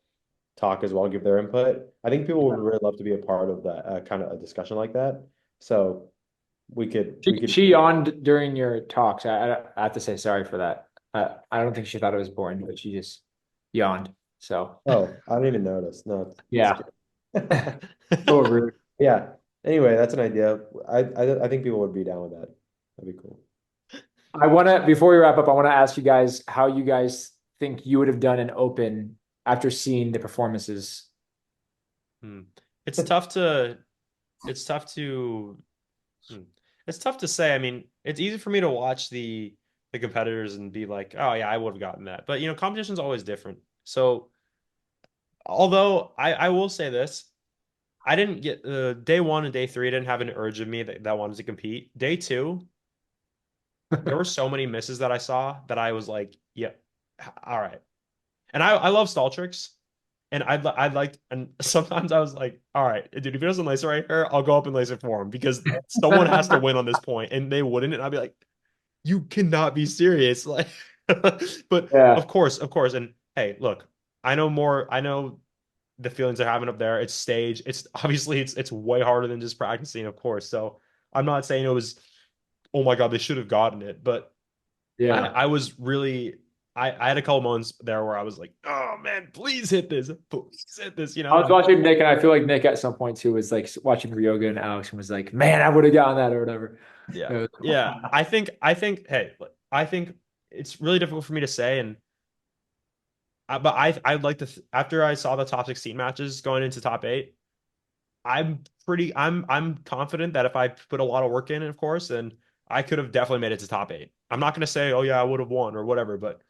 talk as well, give their input. I think people would really love to be a part of that kind of a discussion like that. So we could She yawned during your talks. I have to say sorry for that. I don't think she thought it was boring, but she just yawned. So oh, I didn't even notice. No, it's yeah, good. so rude. Yeah. Anyway, that's an idea. I think people would be down with that. That'd be cool. I want to, before we wrap up, I want to ask you guys how you guys think you would have done an open after seeing the performances. Hmm. It's tough to it's tough to hmm. It's tough to say. I mean, it's easy for me to watch the competitors and be like, oh yeah, I would have gotten that. But competition's always different. So although I will say this, I didn't get day one and day three, I didn't have an urge of me that wanted to compete. Day two, there were so many misses that I saw that I was like, yeah, all right. And I love stall tricks. And I'd like, and sometimes I was like, all right, dude, if he doesn't lace it right here, I'll go up and lace it for him because someone has to win on this point, and they wouldn't. And I'd be like, you cannot be serious. Like, but Yeah. of course. And hey, look, I know more. I know the feelings they're having up there. It's stage. It's obviously it's way harder than just practicing, of course. So I'm not saying it was, oh my God, they should have gotten it, but Yeah. I was really I had a couple moments there where I was like, oh man, please hit this. Please hit this, I was watching Nick, and I feel like Nick at some point too was like watching Ryoga and Alex and was like, "Man, I would have gotten that or whatever." Yeah. It was cool. Yeah. Hey, I think it's really difficult for me to say. And but I'd like to after I saw the top 16 matches going into top eight, I'm confident that if I put a lot of work in, of course, then I could have definitely made it to top eight. I'm not going to say, oh yeah, I would have won or whatever, but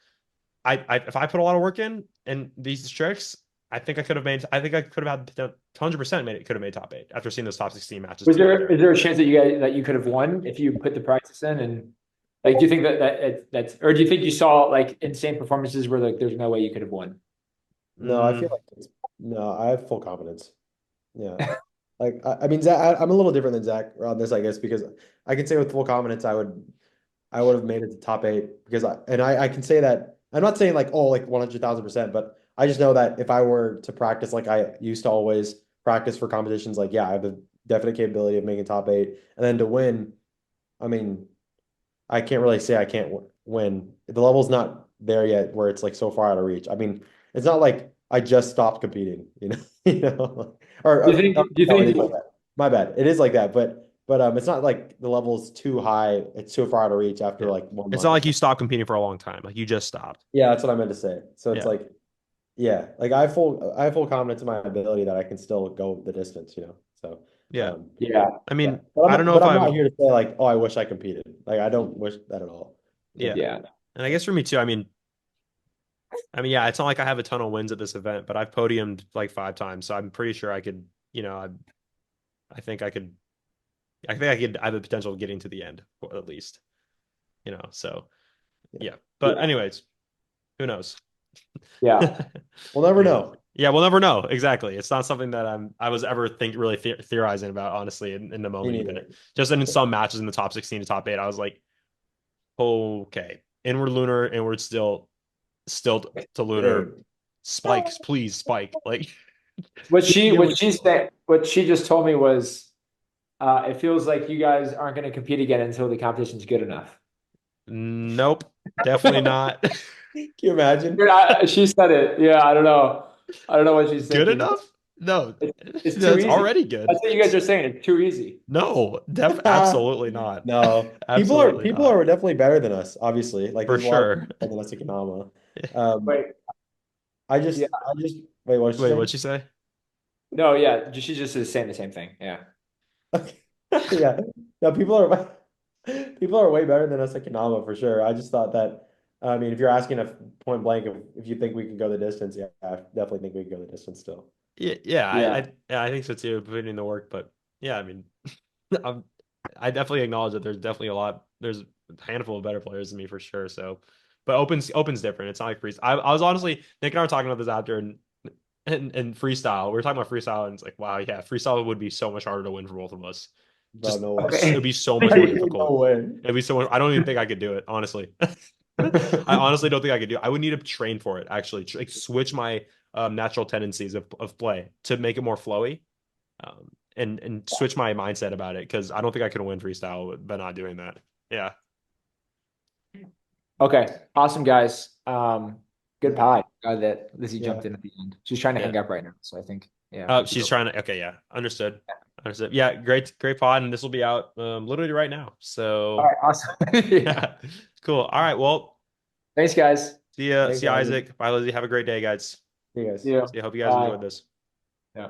if I put a lot of work in and these tricks, I think I could have had 100% made it, could have made top eight after seeing those top 16 matches Was together. is there a chance that you could have won if you put the practice in and like do you think that's or do you think you saw like insane performances where like there's no way you could have won? No, I feel Mm, like no, I have full confidence. Yeah. Like I mean, Zach, I'm a little different than Zach on this, I guess, because I can say with full confidence I would have made it to top eight because I can say that I'm not saying like oh like 100,000%, but I just know that if I were to practice like I used to always practice for competitions, like yeah, I have the definite capability of making top eight, and then to win, I mean, I can't really say I can't win. The level's not there yet where it's like so far out of reach. I mean, it's not like I just stopped competing, you know, you know, Do you or think no, do you no, it is think like that. My bad. It is like that, but it's not like the level's too high. It's so far out of reach after yeah. like one It's not month or like you something. stopped competing for a long time. Like you just stopped. Yeah, that's what I meant to say. So it's Yeah. like, yeah, like I have full confidence in my ability that I can still go the distance, you know. So, Yeah. yeah. I yeah, mean, I don't know if but I'm not I'm, here to say like, oh, I wish I competed. Like I don't wish that at all. yeah. Yeah. And I guess for me too, yeah, it's not like I have a ton of wins at this event, but I've podiumed like 5 times. So I'm pretty sure I could, I think I could, I have the potential of getting to the end at least, so yeah. But Yeah. anyways, who knows? Yeah. We'll never Anyways. know. Yeah, we'll never know. Exactly. It's not something that I was ever really theorizing about, honestly, in the Me moment, even neither. just in some matches in the top 16 to top eight, I was like, okay, inward lunar, inward still to lunar, Dude. spikes, please spike. Like, What she said what she just told me was it feels like you guys aren't going to compete again until the competition's good enough. nope, definitely not. Can you imagine? Dude, she said it. Yeah, I don't know. I don't know what she's Good thinking. enough? No, It's too that's easy. already good. That's what you guys are saying. It's too easy. No, absolutely not. No, Absolutely people not. are definitely better than us, obviously. Like For there's a lot of sure. people better than us at Kanama. Um, Wait, I yeah, just wait, what did you Wait, say? what'd you say? no, yeah, she just is saying the same thing. Yeah, Okay. Yeah. No, people are way better than us at Kanama for sure. I just thought that I mean, if you're asking a point blank if you think we can go the distance, yeah, I definitely think we can go the distance still. Yeah, I think so too, putting in the work. But yeah, I mean, I'm, I definitely acknowledge that there's definitely there's a handful of better players than me for sure. So, but open's different. It's not like freestyle. I was honestly, Nick and I were talking about this after, and freestyle. We were talking about freestyle, and it's like, wow, yeah, freestyle would be so much harder to win for both of us. Bro, Just no way. Okay. it'd be so much more No difficult. way. It'd be so much. I don't even think I could do it, honestly. I honestly don't think I could do it. I would need to train for it, actually. Like switch my natural tendencies of play to make it more flowy, and switch my mindset about it because I don't think I could win freestyle by not doing that. Yeah. Okay, awesome guys. Good pie. Glad that Lizzy Yeah. jumped in at the end. She's trying to Yeah. hang up right now, so I think yeah. Oh, we should she's go. trying to. Okay, yeah, understood. Understood. Yeah, great pod, and this will be out literally right now. All So right, awesome. Yeah. yeah, cool. All right, well, Thanks, guys. see ya, Thanks, see ya, Isaac. Isaac. Bye, Lizzie. Have a great day, guys. See you guys. See you. See ya. Hope you guys Bye. enjoyed this. Yeah.